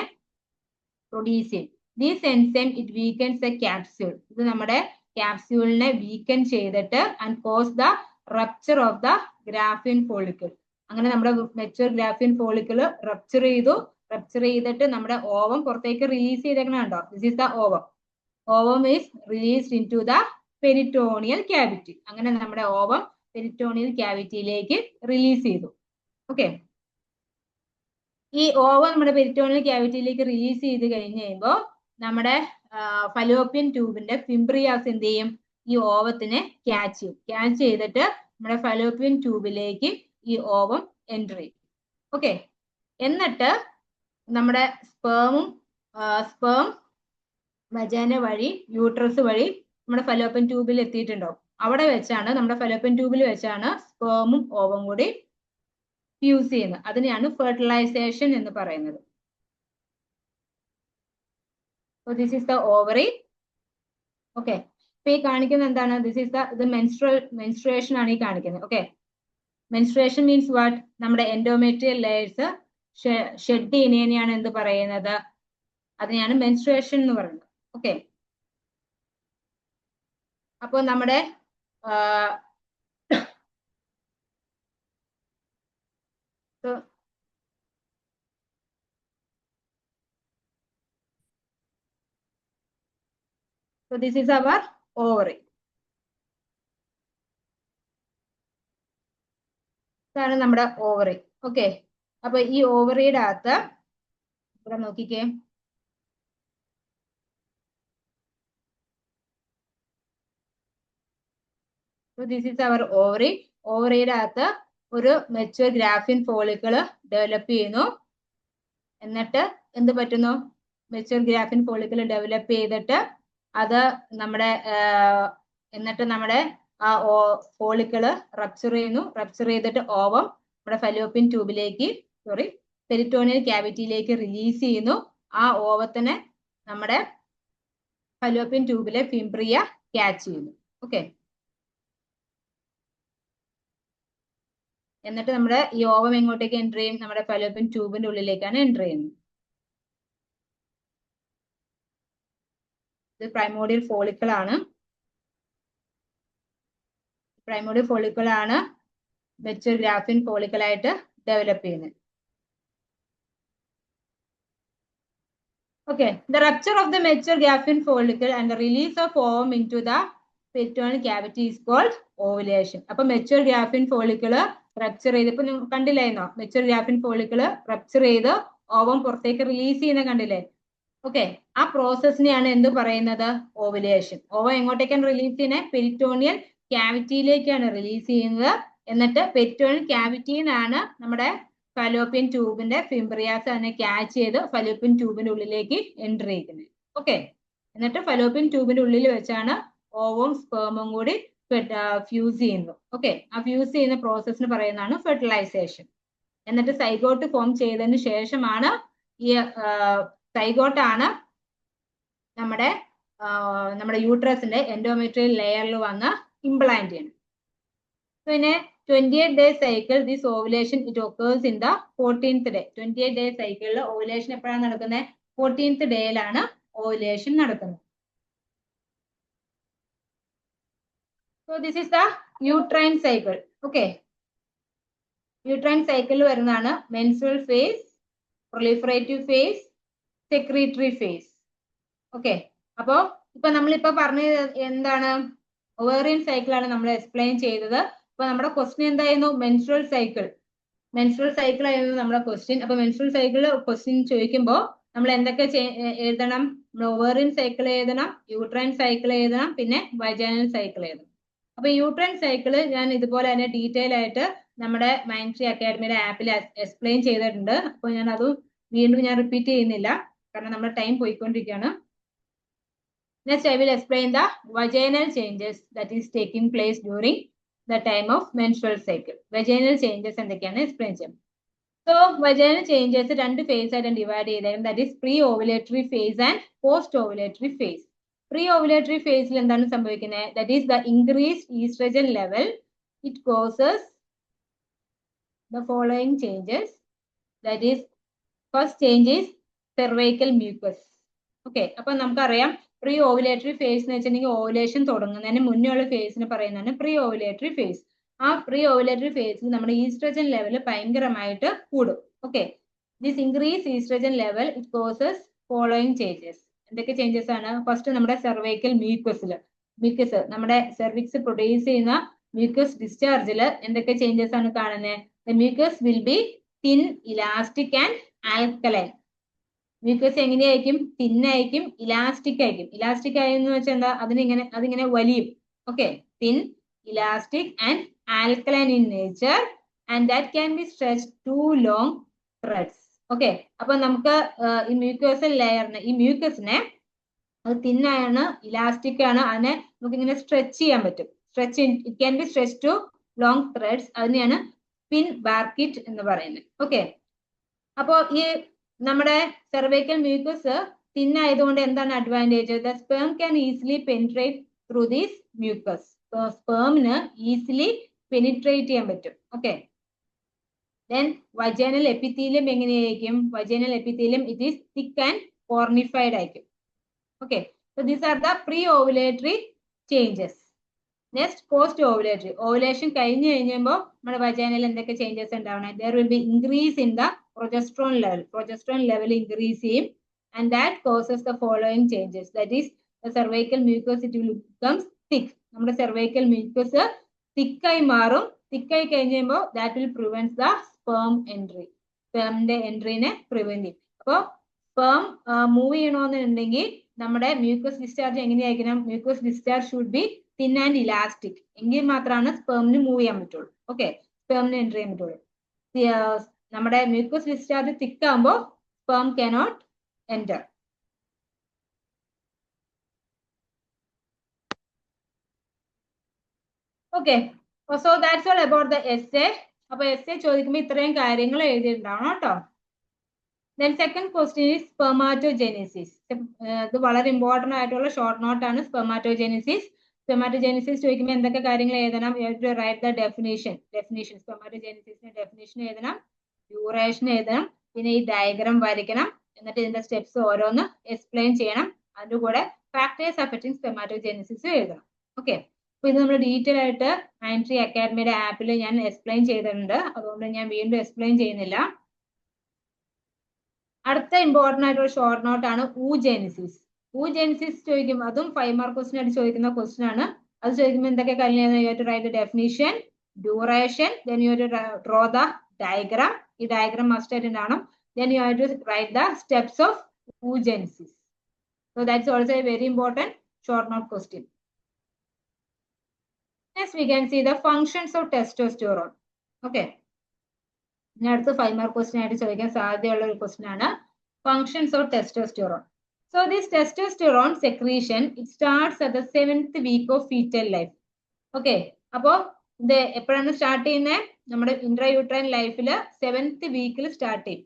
Speaker 1: പ്രൊഡ്യൂസ് ചെയ്യും. This enzyme it weakens the capsule. ഇത് നമ്മുടെ ക്യാപ്സ്യൂളിനെ വീക്കൻ ചെയ്തിട്ട് and cause the rupture of the graphene follicle. അങ്ങനെ നമ്മുടെ മെച്യൂർ ഗ്രാഫിൻ ഫോളിക്കിൾ റപ്ചർ ചെയ്തിട്ട് നമ്മുടെ ഓവം പുറത്തേക്ക് റിലീസ് ചെയ്തേക്കണ കണ്ടോ? This is the ovum. Ovum is released into the peritoneal cavity. അങ്ങനെ നമ്മുടെ ഓവം പെരിറ്റോണിയൽ ക്യാവിറ്റിയിലേക്ക് റിലീസ് ചെയ്തു. ഓക്കെ, ഈ ഓവം നമ്മുടെ പെരിറ്റോണിയൽ ക്യാവിറ്റിയിലേക്ക് റിലീസ് ചെയ്ത് കഴിഞ്ഞ് കഴിയുമ്പോൾ നമ്മുടെ ഫലോപ്പിയൻ ട്യൂബിന്റെ ഫിംബ്രിയാസ് എന്ത് ചെയ്യും? ഈ ഓവത്തിനെ ക്യാച്ച് ചെയ്യും. ക്യാച്ച് ചെയ്തിട്ട് നമ്മുടെ ഫലോപ്പിയൻ ട്യൂബിലേക്ക് ഈ ഓവം എൻറ്റർ ചെയ്യും. ഓക്കെ, എന്നിട്ട് നമ്മുടെ സ്പേം വജാന വഴി യൂട്രസ് വഴി നമ്മുടെ ഫലോപ്പിയൻ ട്യൂബിൽ എത്തിയിട്ടുണ്ടാവും. അവിടെ വെച്ചാണ്, നമ്മുടെ ഫലോപ്പിയൻ ട്യൂബിൽ വെച്ചാണ് സ്പേമും ഓവം കൂടി ഫ്യൂസ് ചെയ്യുന്നത്. അതിനെയാണ് ഫെർട്ടിലൈസേഷൻ എന്ന് പറയുന്നത്. So this is the ovary. Okay, ഇപ്പൊ ഈ കാണിക്കുന്നത് എന്താണ്? This is the menstruation ആണ് ഈ കാണിക്കുന്നത്. Okay, menstruation means what? നമ്മുടെ എൻഡോമെട്രിയൽ ലെയേഴ്സ് ഷെഡ് ചെയ്യുന്നതിനെയാണ് എന്ത് പറയുന്നത്? അതിനെയാണ് menstruation എന്ന് പറയുന്നത്. ഓക്കെ, അപ്പോൾ നമ്മുടെ So this is our ovary. ഇതാണ് നമ്മുടെ ഓവറി. ഓക്കെ, അപ്പൊ ഈ ഓവറിയുടെ അകത്ത് ഇവിടെ നോക്കിക്കേ, So this is our ovary. ഓവറിയുടെ അകത്ത് ഒരു മെച്യൂർ ഗ്രാഫിൻ ഫോളിക്കിൾ ഡെവലപ്പ് ചെയ്യുന്നു. എന്നിട്ട് എന്ത് പറ്റുന്നു? മെച്യൂർ ഗ്രാഫിൻ ഫോളിക്കിൾ ഡെവലപ്പ് ചെയ്തിട്ട് അത് നമ്മുടെ എന്നിട്ട് നമ്മുടെ ആ ഫോളിക്കിള് റപ്ചർ ചെയ്യുന്നു. റപ്ചർ ചെയ്തിട്ട് ഓവം നമ്മുടെ ഫലോപ്പിയൻ ട്യൂബിലേക്ക് പെരിറ്റോണിയൽ ക്യാവിറ്റിയിലേക്ക് റിലീസ് ചെയ്യുന്നു. ആ ഓവത്തിനെ നമ്മുടെ ഫലോപ്പിയൻ ട്യൂബിലെ ഫിംബ്രിയ ക്യാച്ച് ചെയ്യുന്നു. ഓക്കെ, എന്നിട്ട് നമ്മുടെ ഈ ഓവം എങ്ങോട്ടേക്ക് എൻ്റർ ചെയ്യും? നമ്മുടെ ഫലോപ്പിയൻ ട്യൂബിന്റെ ഉള്ളിലേക്കാണ് എൻ്റർ ചെയ്യുന്നത്. ഇത് പ്രൈമോഡിയൽ ഫോളിക്കിൾ ആണ്. പ്രൈമോഡിയൽ ഫോളിക്കിൾ ആണ് മെച്ചൂർ ഗ്രാഫിൻ ഫോളിക്കിൾ ആയിട്ട് ഡെവലപ്പ് ചെയ്യുന്നത്. Okay, the rupture of the mature graphene follicle and the release of ovum into the peritoneal cavity is called ovulation. അപ്പൊ mature graphene follicle rupture ചെയ്ത്, ഇപ്പൊ കണ്ടില്ലായിരുന്നോ? mature graphene follicle rupture ചെയ്ത് ovum പുറത്തേക്ക് release ചെയ്യുന്ന കണ്ടില്ലേ? Okay, ആ പ്രോസസ്സിനെയാണ് എന്ത് പറയുന്നത്? ഓവുലേഷൻ. ഓവം എങ്ങോട്ടേക്കാണ് റിലീസ് ചെയ്യുന്നത്? പെരിറ്റോണിയൽ ക്യാവിറ്റിയിലേക്കാണ് റിലീസ് ചെയ്യുന്നത്. എന്നിട്ട് പെരിറ്റോണിയൽ ക്യാവിറ്റിയിൽ നിന്നാണ് നമ്മുടെ ഫലോപ്പിയൻ ട്യൂബിന്റെ ഫിംബ്രിയാസ് അതിനെ ക്യാച്ച് ചെയ്ത് ഫലോപ്പിയൻ ട്യൂബിന്റെ ഉള്ളിലേക്ക് എൻ്റർ ചെയ്യുന്നത്. ഓക്കെ, എന്നിട്ട് ഫലോപ്പിയൻ ട്യൂബിന്റെ ഉള്ളിൽ വെച്ചാണ് ഓവവും സ്പേമും കൂടി ഫ്യൂസ് ചെയ്യുന്നത്. ഓക്കെ, ആ ഫ്യൂസ് ചെയ്യുന്ന പ്രോസസ്സിന് പറയുന്നതാണ് ഫെർട്ടിലൈസേഷൻ. എന്നിട്ട് സൈഗോട്ട് ഫോം ചെയ്തതിന് ശേഷമാണ് ഈ സൈഗോട്ടാണ് നമ്മുടെ യൂട്രസിന്റെ എൻഡോമെട്രിയൽ ലെയറിൽ വന്ന് ഇംപ്ലാന്റ് ചെയ്യുന്നത്. പിന്നെ 28 day cycle, this ovulation it occurs in the 14th day. 28 day cycle ovulation എപ്പോഴാണ് നടക്കുന്നത്? 14th ഡേയിലാണ് ovulation നടക്കുന്നത്. So this is the uterine cycle. Okay, uterine cycle വരുന്നതാണ് menstrual phase, proliferative phase, secretory phase. Okay, അപ്പോ ഇപ്പൊ നമ്മളിപ്പോ പറഞ്ഞത് എന്താണ്? ovarian cycle ആണ് നമ്മൾ എക്സ്പ്ലെയിൻ ചെയ്തത്. അപ്പൊ നമ്മുടെ ക്വസ്റ്റ്യൻ എന്തായിരുന്നു? Menstrual cycle. മെൻസ്ട്രുവൽ സൈക്കിൾ ആയിരുന്നു നമ്മുടെ ക്വസ്റ്റ്യൻ. അപ്പൊ മെൻസ്ട്രുവൽ സൈക്കിൾ ക്വസ്റ്റ്യൻ ചോദിക്കുമ്പോൾ നമ്മൾ എന്തൊക്കെ എഴുതണം? ഓവേറിയൻ സൈക്കിൾ എഴുതണം, യൂട്രൈൻ സൈക്കിൾ എഴുതണം, പിന്നെ വജൈനൽ സൈക്കിൾ എഴുതണം. അപ്പൊ യൂട്രൈൻ സൈക്കിൾ ഞാൻ ഇതുപോലെ തന്നെ ഡീറ്റെയിൽ ആയിട്ട് നമ്മുടെ മൈൻഡ്ട്രീ അക്കാഡമിയുടെ ആപ്പിൽ എക്സ്പ്ലെയിൻ ചെയ്തിട്ടുണ്ട്. അപ്പൊ ഞാൻ അത് വീണ്ടും റിപ്പീറ്റ് ചെയ്യുന്നില്ല, കാരണം നമ്മുടെ ടൈം പോയിക്കൊണ്ടിരിക്കുകയാണ്. Next, I will explain the vaginal changes that is taking place during the time of menstrual cycle. Vaginal changes എന്തൊക്കെയാണ് എക്സ്പ്ലെയിൻ ചെയ്യാം. So vaginal changes രണ്ട് phase ആയിട്ട് ഡിവൈഡ് ചെയ്തേക്കും. That is pre-ovulatory phase and post-ovulatory phase. Pre-ovulatory phase ൽ എന്താണ് സംഭവിക്കുന്നത്? That is the increased estrogen level. It causes the following changes. That is, first change is cervical mucus. Okay, അപ്പൊ നമുക്കറിയാം pre ovulatory face എന്ന് വെച്ചിട്ടുണ്ടെങ്കിൽ ovulation തുടങ്ങുന്നതിന് മുന്നേ ഉള്ള ഫേസിന് പറയുന്നതാണ് പ്രീ ഓവുലേറ്ററി ഫേസ്. ആ പ്രീ ഓവുലേറ്ററി ഫേസിൽ നമ്മുടെ ഈസ്ട്രജൻ ലെവൽ ഭയങ്കരമായിട്ട് കൂടും. Okay, this increase oestrogen level it causes following changes. എന്തൊക്കെ ചേഞ്ചസ് ആണ്? ഫസ്റ്റ് നമ്മുടെ സെർവൈക്കൽ മ്യൂക്കസ് നമ്മുടെ സെർവിക്സ് പ്രൊഡ്യൂസ് ചെയ്യുന്ന മ്യൂക്കസ് ഡിസ്ചാർജിൽ എന്തൊക്കെ ചേഞ്ചസ് ആണ് കാണുന്നത്? The mucus will be thin, elastic and alkaline. Mucus എങ്ങനെയായിരിക്കും? തിന്നായിരിക്കും, ഇലാസ്റ്റിക് ആയിരിക്കും. ഇലാസ്റ്റിക് ആയെന്ന് വെച്ചാൽ എന്താ? അതിങ്ങനെ വലിയും. Okay, thin, elastic and alkaline in nature and that can be stretched to long threads. Okay, അപ്പൊ നമുക്ക് ഈ മ്യൂക്കോസൽ ലെയറിന്, ഈ മ്യൂക്കസിനെ അത് തിന്നാണ്, ഇലാസ്റ്റിക് ആണ്, അതിനെ നമുക്ക് ഇങ്ങനെ സ്ട്രെച്ച് ചെയ്യാൻ പറ്റും. It can be stretch to long threads. അതിനെയാണ് സ്പിൻ ബാർക്കിറ്റ് എന്ന് പറയുന്നത്. ഓക്കെ, അപ്പോ ഈ നമ്മുടെ സെർവൈക്കൽ മ്യൂക്കസ് തിന്നായതുകൊണ്ട് എന്താണ് advantage? The sperm can easily penetrate through these mucus. സ്പേമിന് ഈസിലി പെനിട്രേറ്റ് ചെയ്യാൻ പറ്റും. ഓക്കെ, ദെൻ വജൈനൽ എപ്പിത്തീലിയം എങ്ങനെയായിരിക്കും? Vaginal epithelium it is thick and cornified ആയിരിക്കും. Okay, so these are the pre ovulatory changes. Next post ovulatory. Ovulation കഴിഞ്ഞ് കഴിയുമ്പോൾ നമ്മുടെ വജൈനയിൽ എന്തൊക്കെ ചേഞ്ചസ് ഉണ്ടാവണം? There will be increase in the progesterone level. Progesterone level increase ചെയ്യും and that causes the following changes. That is the cervical mucus it will becomes thick. നമ്മുടെ cervical mucus തിക്കായി മാറും. തിക്കായി കഴിഞ്ഞ് കഴിയുമ്പോൾ that will prevent the sperm entry. സ്പേമിന്റെ എൻട്രീനെ prevent ചെയ്യും. അപ്പോൾ സ്പേം മൂവ് ചെയ്യണമെന്നുണ്ടെങ്കിൽ നമ്മുടെ മ്യൂക്കസ് ഡിസ്ചാർജ് എങ്ങനെയായിരിക്കണം? Mucus discharge should be thin and elastic. എങ്കിൽ മാത്രമാണ് സ്പേമിന് മൂവ് ചെയ്യാൻ പറ്റുള്ളൂ. ഓക്കെ, സ്പേമിന് എൻട്രി ചെയ്യാൻ പറ്റുള്ളൂ. നമ്മുടെ മ്യൂക്കസ് ഡിസ്ചാർജ് തിക്ക് ആകുമ്പോൾ sperm cannot enter. Okay, so that's all about the essay. അപ്പൊ essay ചോദിക്കുമ്പോൾ ഇത്രയും കാര്യങ്ങൾ എഴുതിയിട്ടുണ്ടാവണം കേട്ടോ. Then second question is spermatogenesis. ഇത് വളരെ ഇമ്പോർട്ടന്റ് ആയിട്ടുള്ള ഷോർട്ട് നോട്ട് ആണ് spermatogenesis. Spermatogenesis ചോദിക്കുമ്പോൾ എന്തൊക്കെ കാര്യങ്ങൾ എഴുതണം? You have to write the definition. Spermatogenesis definition എഴുതണം, ഡ്യൂറേഷൻ എഴുതണം, പിന്നെ ഈ ഡയഗ്രാം വരയ്ക്കണം, എന്നിട്ട് ഇതിന്റെ സ്റ്റെപ്സ് ഓരോന്ന് എക്സ്പ്ലെയിൻ ചെയ്യണം. അതിന്റെ കൂടെ ഫാക്ടേഴ്സ് അഫക്റ്റിംഗ് spermatogenesis എഴുതണം. ഓക്കെ, അപ്പൊ ഇത് നമ്മൾ ഡീറ്റെയിൽ ആയിട്ട് മൈൻഡ് അക്കാഡമിയുടെ ആപ്പിൽ ഞാൻ എക്സ്പ്ലെയിൻ ചെയ്തിട്ടുണ്ട്, അതുകൊണ്ട് ഞാൻ വീണ്ടും എക്സ്പ്ലെയിൻ ചെയ്യുന്നില്ല. അടുത്ത ഇമ്പോർട്ടന്റ് ആയിട്ടുള്ള ഷോർട്ട് നോട്ട് ആണ് oogenesis. oogenesis ചോദിക്കും, അതും 5 മാർക്ക് ക്വസ്റ്റ്യൻ ആയിട്ട് ചോദിക്കുന്ന ക്വസ്റ്റ്യൻ ആണ്. അത് ചോദിക്കുമ്പോൾ എന്തൊക്കെ കാര്യങ്ങൾ? You have to write the definition, duration, then you have to draw the diagram. ഈ ഡയഗ്രാം മസ്റ്റ് ആയിട്ട് ഉണ്ടാവണം. Then you have to write the steps of oogenesis. So that's also a very important short note question. Next we can see the functions of testosterone. Okay, ഇനി അടുത്ത 5 mark question ആയിട്ട് ചോദിക്കാൻ സാധ്യതയുള്ള ഒരു question ആണ് functions of testosterone. So this testosterone secretion it starts at the 7th week of fetal life. Okay, അപ്പോ ഇത് എപ്പോഴാണ് സ്റ്റാർട്ട് ചെയ്യുന്നത്? നമ്മുടെ ഇൻട്രായൂട്രൈൻ ലൈഫിൽ 7th വീക്കിൽ സ്റ്റാർട്ട് ചെയ്യും.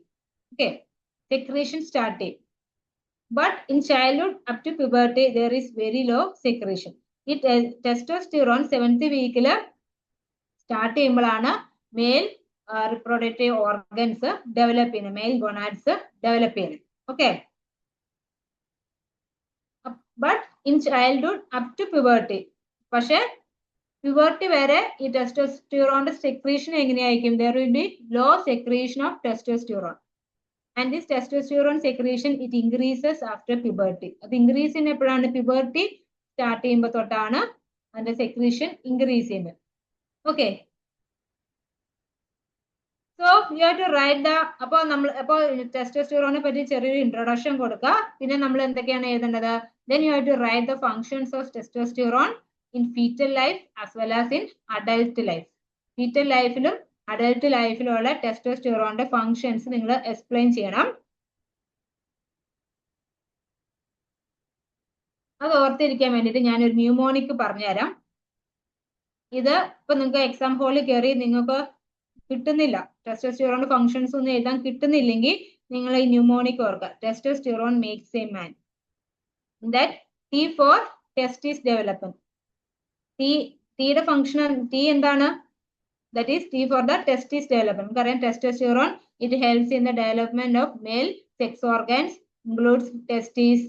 Speaker 1: ഓക്കെ, സെക്രീഷൻ സ്റ്റാർട്ട് ചെയ്യും. But in childhood up to puberty there is very low secretion. ഈ ടെസ്റ്റോസ്റ്റിറോൺ 7th വീക്കിൽ സ്റ്റാർട്ട് ചെയ്യുമ്പോഴാണ് male reproductive organs develop in male gonads develop in. Okay, but in childhood up to puberty, പക്ഷേ puberty വരെ ഈ ടെസ്റ്റോസ്റ്റിറോണിന്റെ secretion എങ്ങനെയായിരിക്കും? There will be low secretion of testosterone, and this testosterone secretion it increases after puberty. അത് increase ചെയ്യുന്ന എപ്പോഴാണ്? puberty start ചെയ്യുമ്പോൾ തൊട്ടാണ് അതിന്റെ സെക്രീഷൻ ഇൻക്രീസ് ചെയ്യുന്നത്. Okay, so you have to write the, അപ്പോൾ ടെസ്റ്റോസ്റ്റിറോണിനെ പറ്റി ചെറിയൊരു ഇൻട്രൊഡക്ഷൻ കൊടുക്കുക. പിന്നെ നമ്മൾ എന്തൊക്കെയാണ് എഴുതേണ്ടത്? Then you have to write the functions of testosterone in foetal life as well as in adult life. Foetal ലൈഫിലും അഡൽട്ട് ലൈഫിലുള്ള ടെസ്റ്റോസ്റ്റിറോണിന്റെ ഫങ്ഷൻസ് നിങ്ങൾ എക്സ്പ്ലെയിൻ ചെയ്യണം. അത് ഓർത്തിരിക്കാൻ വേണ്ടിയിട്ട് ഞാനൊരു ന്യൂമോണിക് പറഞ്ഞുതരാം. ഇത് ഇപ്പൊ നിങ്ങൾക്ക് എക്സാം ഹോളിൽ കയറി നിങ്ങൾക്ക് കിട്ടുന്നില്ല, ടെസ്റ്റോസ്റ്റിറോൺ ഫങ്ഷൻസ് ഒന്നും എഴുതാൻ കിട്ടുന്നില്ലെങ്കിൽ നിങ്ങൾ ഈ ന്യൂമോണിക് ഓർക്കുക. Testosterone makes a man. That T for testis development. ടിയുടെ ഫങ്ഷൻ ടി എന്താണ്? That is T for the testis development. നമുക്കറിയാം testosterone it helps in the development of male sex organs includes testis,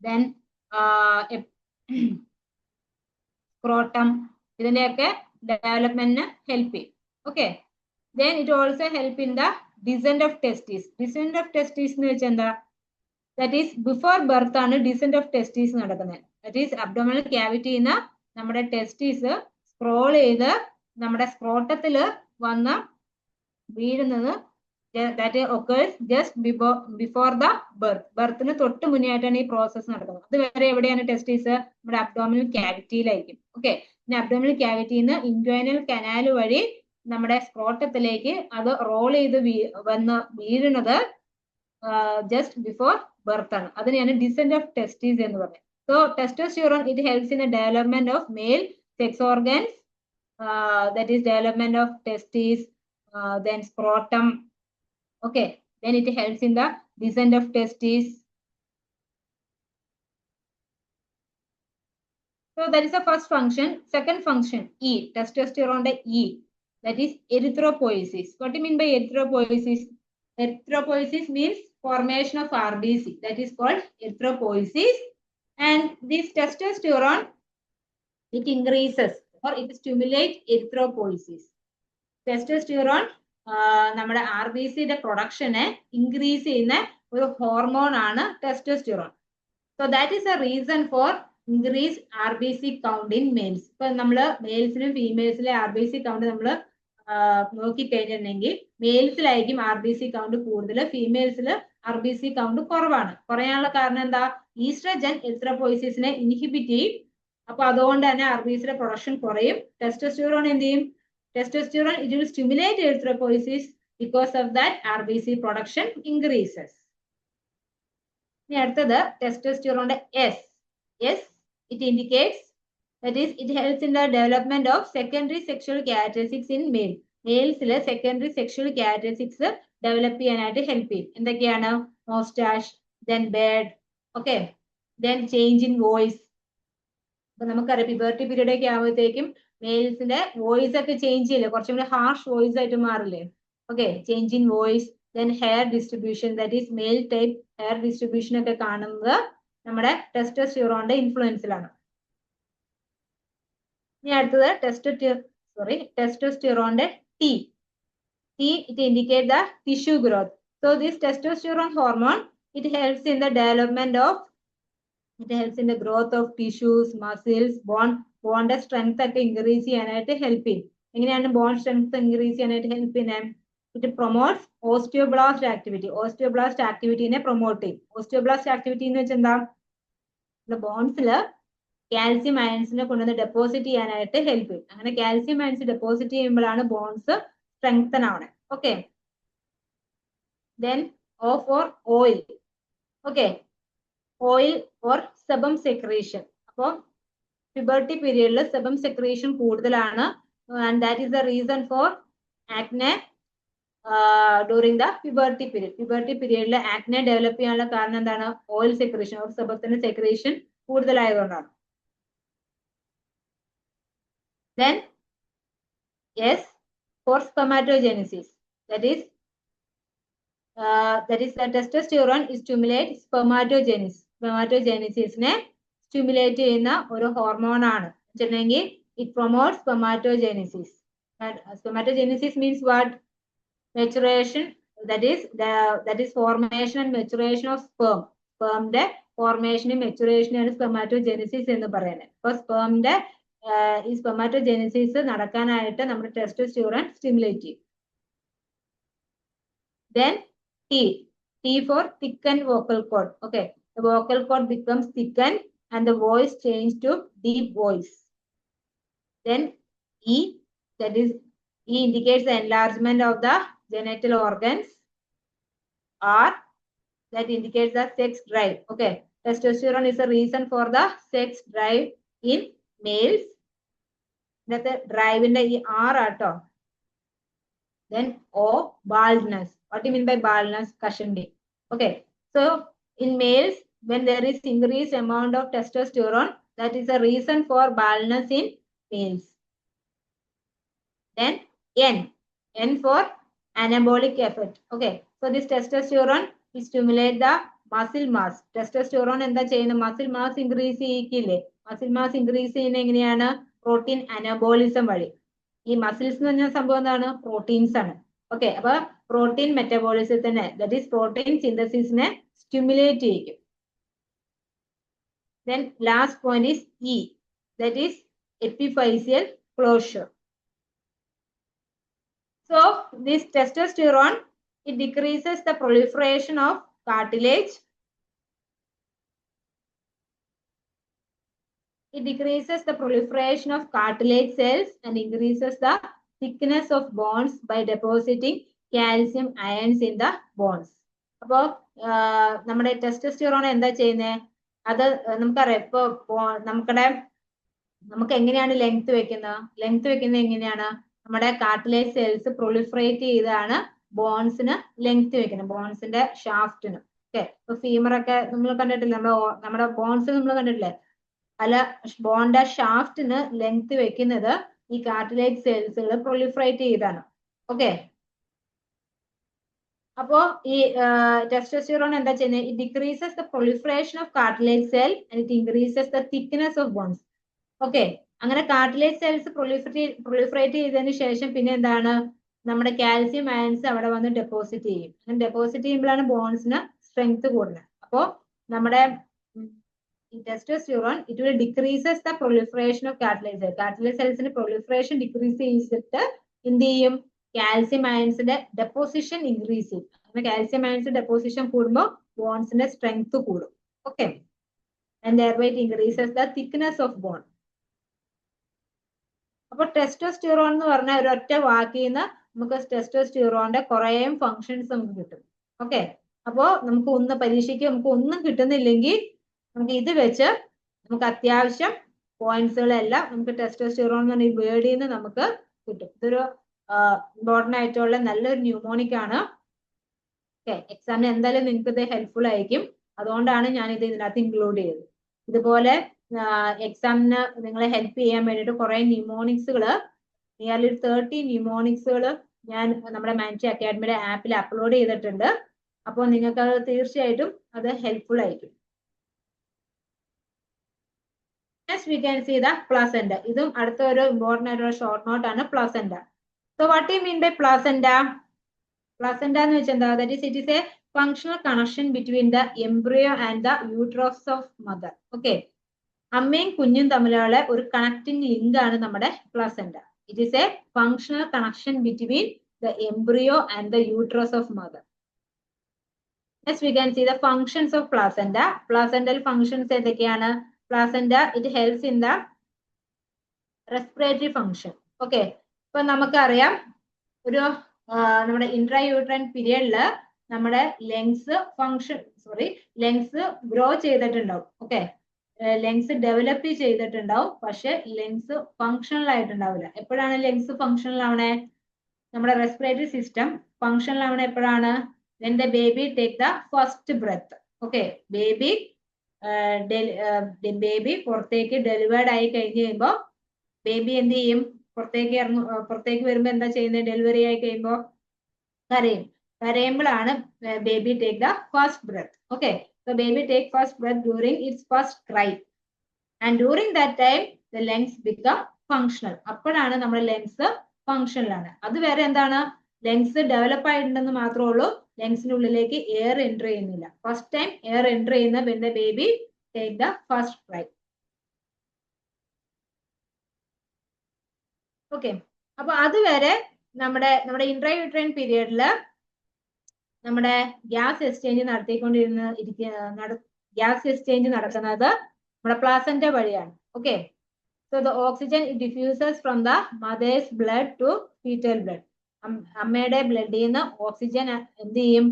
Speaker 1: then scrotum, ഇതിന്റെയൊക്കെ ഡെവലപ്മെന്റിന് help ചെയ്യും. Okay, then it also help in the descent of testes. Descent of testes എന്ന് വെച്ചാൽ എന്താ? That is before birth ആണ് descent of testes നടക്കുന്നത്. That is abdominal cavity ന്ന് നമ്മുടെ ടെസ്റ്റീസ് സ്ക്രോൾ ചെയ്ത് നമ്മുടെ സ്ക്രോട്ടത്തിൽ വന്ന് വീഴുന്നത് that occurs just before the birth. ബർത്തിന് തൊട്ട് മുന്നേ ആയിട്ടാണ് ഈ പ്രോസസ് നടക്കുന്നത്. അതുവരെ എവിടെയാണ് ടെസ്റ്റീസ്? നമ്മുടെ അബ്ഡോമിനൽ ക്യാവിറ്റിയിലായിരിക്കും. ഓക്കെ, പിന്നെ അബ്ഡോമിനൽ ക്യാവിറ്റിന്ന് ഇൻഗ്വൈനൽ കനാൽ വഴി നമ്മുടെ സ്ക്രോട്ടത്തിലേക്ക് അത് റോൾ ചെയ്ത് വന്ന് വീഴുന്നത് ജസ്റ്റ് ബിഫോർ ബർത്ത് ആണ്. അതിനെയാണ് ഡിസെന്റ് ഓഫ് ടെസ്റ്റീസ് എന്ന് പറയുന്നത്. So testosterone it helps in the development of male sex organs, that is development of testes, then scrotum. Okay, then it helps in the descent of testes. So that is the first function. Second function, E, testosterone E, that is erythropoiesis. What do you mean by erythropoiesis? Erythropoiesis means formation of RBC. That is called erythropoiesis. And this testosterone it increases or it stimulates erythropoiesis. Testosterone നമ്മുടെ RBCയുടെ പ്രൊഡക്ഷനെ increase ചെയ്യുന്ന ഒരു hormone ആണ് testosterone. So that is a reason for increase RBC count in males. ഇപ്പൊ നമ്മൾ മെയിൽസിലും ഫീമെയിൽസിലെ RBC count നമ്മൾ നോക്കിക്കഴിഞ്ഞിട്ടുണ്ടെങ്കിൽ മെയിൽസിലായിരിക്കും RBC count കൂടുതൽ, ഫീമെയിൽസിൽ RBC count കുറവാണ്. കുറയാനുള്ള കാരണം എന്താ? ഈസ്ട്രജൻ എറിത്രോപോയിസിസിനെ ഇൻഹിബിറ്റ് ചെയ്യും. അപ്പൊ അതുകൊണ്ട് തന്നെ RBCയുടെ പ്രൊഡക്ഷൻ കുറയും. ടെസ്റ്റോസ്റ്റിറോൺ എന്ത് ചെയ്യും? Testosterone it will stimulate erythropoiesis. Because of that RBC production increases. ഇനി അടുത്തത് ടെസ്റ്റോസ്റ്റിറോണിന്റെ S. S it indicates That is, it helps in the development of secondary sexual characteristics in male. Males secondary sexual characteristics develop ചെയ്യാനായിട്ട് help ചെയ്യും. എന്തൊക്കെയാണ്? Mustache, then beard, okay, then change in voice. അപ്പൊ നമുക്കറിയാം puberty period ഒക്കെ ആകുമ്പോഴത്തേക്കും മെയിൽസിന്റെ voice ഒക്കെ change ചെയ്യില്ലേ, കുറച്ചും കൂടി ഹാർഷ് വോയിസ് ആയിട്ട് മാറില്ലേ? Okay, change in voice, then hair distribution, that is male type hair distribution ഒക്കെ കാണുന്നത് നമ്മുടെ ടെസ്റ്റോസ്റ്റിറോണിന്റെ ഇൻഫ്ലുവൻസിലാണ്. ഇനി അടുത്തത് ടെസ്റ്റോസ്റ്റിറോണിന്റെ T. It indicates the tissue growth. So this testosterone hormone, it helps in the development of, it helps in the growth of tissues, muscles, bone strength ഒക്കെ increase ചെയ്യാനായിട്ട് help ചെയ്യും. എങ്ങനെയാണ് bone strength increase ചെയ്യാനായിട്ട് help ചെയ്യുന്നത്? It promotes osteoblast activity. Osteoblast activity നെ promote ചെയ്യും. Osteoblast activity എന്ന് വെച്ചാൽ എന്താ? ബോൺസിൽ കാൽസ്യം അയൺസിനെ കൊണ്ടുവന്ന് ഡെപ്പോസിറ്റ് ചെയ്യാനായിട്ട് ഹെൽപ്പ് ചെയ്യും. അങ്ങനെ കാൽസ്യം അയൺസ് ഡെപ്പോസിറ്റ് ചെയ്യുമ്പോഴാണ് ബോൺസ് സ്ട്രെങ്തൻ ആവണേ. Okay, then O for oil. Okay, oil or sebum secretion. അപ്പോൾ puberty period sebum secretion കൂടുതലാണ്, and that is the reason for acne during the puberty period. Puberty period acne develop ചെയ്യാനുള്ള കാരണം എന്താണ്? Oil secretion or സെബത്തിന്റെ secretion കൂടുതലായതുകൊണ്ടാണ്. Then S for spermatogenesis. That is the testosterone stimulate spermatogenesis. Spermatogenesis നെ stimulate ചെയ്യുന്ന ഒരു hormone ആണ്. വെച്ചിട്ടുണ്ടെങ്കിൽ it promotes spermatogenesis. Spermatogenesis means what? Maturation. That is formation and maturation of sperm. Spermന്റെ formation maturation ആണ് spermatogenesis എന്ന് പറയുന്നത്. അപ്പോൾ spermന്റെ ഈ spermatogenesis നടക്കാനായിട്ട് നമ്മുടെ ടെസ്റ്റോസ്റ്റിറോൺ സ്റ്റിമുലേറ്റ് ചെയ്യും. Then T for thickened vocal cord. Okay, the vocal cord becomes thickened and the voice change to deep voice. Then E, that is E indicates the enlargement of the genital organs. R, that indicates the sex drive. Okay, testosterone is a reason for the sex drive in males. That's a drive in the R ato. Then O, baldness. What do you mean by baldness? Kashandi. Okay, so in males, when there is increased amount of testosterone, that is a reason for baldness in males. Then N for anabolic effect. Okay, so this testosterone will stimulate the muscle mass. Testosterone എന്താ ചെയ്യുന്ന? muscle mass increase ചെയ്യിക്കില്ലേ? muscle mass increase ചെയ്യുന്ന എങ്ങനെയാണ്? Protein anabolism വഴി. ഈ muscles എന്ന് പറഞ്ഞ സംഭവം എന്താണ്? പ്രോട്ടീൻസ് ആണ്. ഓക്കെ, അപ്പൊ പ്രോട്ടീൻ മെറ്റബോളിസത്തിനെ, ദാറ്റ് ഈസ് പ്രോട്ടീൻ സിന്തസിസിനെ സ്റ്റിമുലേറ്റ് ചെയ്യിക്കും. Then last point is E, that is epiphyseal closure. So this testosterone, it decreases the proliferation of cartilage. It decreases the proliferation of cartilage cells and increases the thickness of bones by depositing calcium ions in the bones. അപ്പോൾ നമ്മുടെ testosterone എന്താ ചെയ്യുന്നത്? അത് നമുക്കറിയാം. ഇപ്പൊ നമുക്ക് എങ്ങനെയാണ് length വെക്കുന്നത്? ലെങ്ത് വെക്കുന്നത് എങ്ങനെയാണ്? നമ്മുടെ കാർട്ടിലേജ് സെൽസ് പ്രൊളിഫറേറ്റ് ചെയ്താണ് ബോൺസിന് ലെങ്ത് വെക്കുന്നത്, ബോൺസിന്റെ ഷാഫ്റ്റിന്. ഓക്കെ, ഇപ്പൊ ഫീമർ ഒക്കെ നമ്മൾ കണ്ടിട്ടില്ലേ? നമ്മുടെ ബോൺസ് നമ്മൾ കണ്ടിട്ടില്ലേ? അല്ല, ബോണിന്റെ ഷാഫ്റ്റിന് ലെങ്ത് വെക്കുന്നത് ഈ കാർട്ടിലേജ് സെൽസുകൾ പ്രൊളിഫറേറ്റ് ചെയ്താണ്. ഓക്കെ, അപ്പോ ഈ ടെസ്റ്റോസ്റ്റിറോൺ എന്താ ചെയ്യുന്നത്? It decreases the proliferation of cartilage cell and it increases the thickness of bones. Okay, അങ്ങനെ കാർട്ടിലേജ് സെൽസ് പ്രൊളിഫറേറ്റ് ചെയ്തതിന് ശേഷം പിന്നെ എന്താണ്? നമ്മുടെ കാൽസ്യം അയൺസ് അവിടെ വന്ന് ഡെപ്പോസിറ്റ് ചെയ്യും. അങ്ങനെ ഡെപ്പോസിറ്റ് ചെയ്യുമ്പോഴാണ് ബോൺസിന് സ്ട്രെങ്ത് കൂടുന്നത്. അപ്പോ നമ്മുടെ testosterone, it will decreases the proliferation of cartilage cells. Cartilage cells in proliferation decrease ചെയ്തിട്ട് എന്ത് ചെയ്യും? കാൽസ്യം അയൺസിന്റെ ഡെപ്പോസിഷൻ ഇൻക്രീസ് ചെയ്യും. അങ്ങനെ കാൽസ്യം അയൺസ് ഡെപ്പോസിഷൻ കൂടുമ്പോൾ ബോൺസിന്റെ സ്ട്രെങ്ത് കൂടും. Okay, and thereby it increases the thickness of bone. അപ്പൊ ടെസ്റ്റോസ്റ്റിറോൺ എന്ന് പറഞ്ഞ ഒരൊറ്റ വാക്കിൽ നിന്ന് നമുക്ക് ടെസ്റ്റോസ്റ്റിറോണിന്റെ കുറേ ഫങ്ഷൻസ് നമുക്ക് കിട്ടും. ഓക്കെ, അപ്പോ നമുക്ക് ഒന്ന് പരീക്ഷയ്ക്ക് നമുക്ക് ഒന്നും കിട്ടുന്നില്ലെങ്കിൽ നമുക്ക് ഇത് വെച്ച് നമുക്ക് അത്യാവശ്യം പോയിന്റ്സുകളെല്ലാം നമുക്ക് ടെസ്റ്റോസ്റ്റിറോൺ എന്ന് പറഞ്ഞ വേർഡിൽ നിന്ന് നമുക്ക് കിട്ടും. ഇതൊരു ഇമ്പോർട്ടൻ്റ് ആയിട്ടുള്ള നല്ലൊരു ന്യൂമോണിക് ആണ്. ഓക്കെ, എക്സാമിന് എന്തായാലും നിങ്ങൾക്ക് ഇത് ഹെൽപ്ഫുൾ ആയിരിക്കും. അതുകൊണ്ടാണ് ഞാൻ ഇത് ഇതിനകത്ത് ഇൻക്ലൂഡ് ചെയ്തത്. ഇതുപോലെ എക്സാമിന് നിങ്ങളെ ഹെൽപ്പ് ചെയ്യാൻ വേണ്ടിയിട്ട് കുറെ ന്യൂമോണിക്സുകൾ, നിയർലി 30 ന്യൂമോണിക്സുകൾ ഞാൻ നമ്മുടെ മാൻറ്റി അക്കാഡമിയുടെ ആപ്പിൽ അപ്ലോഡ് ചെയ്തിട്ടുണ്ട്. അപ്പോൾ നിങ്ങൾക്ക് അത് തീർച്ചയായിട്ടും അത് ഹെൽപ്ഫുൾ ആയിരിക്കും. Next we can see the placenta. ഇതും അടുത്ത ഒരു ഇമ്പോർട്ടൻ്റ് ആയിട്ടുള്ള ഷോർട്ട് നോട്ട് ആണ് placenta. So what do you mean by placenta? Placenta എന്ന് വെച്ചാൽ എന്താ? That is, it is a functional connection between the embryo and the uterus of mother. Okay. അമ്മയും കുഞ്ഞും തമ്മിലുള്ള ഒരു കണക്റ്റിംഗ് ലിങ്ക് ആണ് നമ്മുടെ placenta. It is a functional connection between the embryo and the uterus of mother. Next we can see the functions of placenta. Placental functions എന്തൊക്കെയാണ്? Placenta, it helps in the respiratory function. Okay. ഇപ്പൊ നമുക്കറിയാം ഒരു നമ്മുടെ intrauterine പീരിയഡില് നമ്മുടെ lungs grow ചെയ്തിട്ടുണ്ടാവും. Okay, lungs develop ചെയ്തിട്ടുണ്ടാവും, പക്ഷെ lungs functional ആയിട്ടുണ്ടാവില്ല. എപ്പോഴാണ് ലങ്സ് ഫങ്ഷണൽ ആവണേ? നമ്മുടെ റെസ്പിറേറ്ററി സിസ്റ്റം ഫങ്ഷണൽ ആവണേ എപ്പോഴാണ്? when the baby take the first breath. Okay, baby പുറത്തേക്ക് ഡെലിവേർഡ് ആയി കഴിഞ്ഞ് കഴിയുമ്പോൾ ബേബി എന്ത് ചെയ്യും? പുറത്തേക്ക് വരുമ്പോ എന്താ ചെയ്യുന്നത്? ഡെലിവറി ആയി കഴിയുമ്പോൾ കരയും. കരയുമ്പോഴാണ് baby take the first breath. Okay, so baby take first breath during its first cry, and during that time the lungs become functional. അപ്പോഴാണ് നമ്മുടെ ലങ്സ് ഫങ്ഷണൽ ആണ്. അതുവരെ എന്താണ്? ലങ്സ് ഡെവലപ്പ് ആയിട്ടുണ്ടെന്ന് മാത്രമേ ഉള്ളൂ, ലങ്സിനുള്ളിലേക്ക് എയർ എൻ്റർ ചെയ്യുന്നില്ല. ഫസ്റ്റ് ടൈം എയർ എൻ്റർ ചെയ്യുന്ന when the baby take the first cry. Okay, അപ്പൊ അതുവരെ നമ്മുടെ ഇൻട്രായൂട്രൈൻ പീരിയഡില് നമ്മുടെ ഗ്യാസ് എക്സ്ചേഞ്ച് നടക്കുന്നത് നമ്മുടെ പ്ലാസന്റ വഴിയാണ്. Okay, so the oxygen diffuses from the mother's blood to fetal blood. അമ്മയുടെ ബ്ലഡിൽ നിന്ന് ഓക്സിജൻ എന്ത് ചെയ്യും?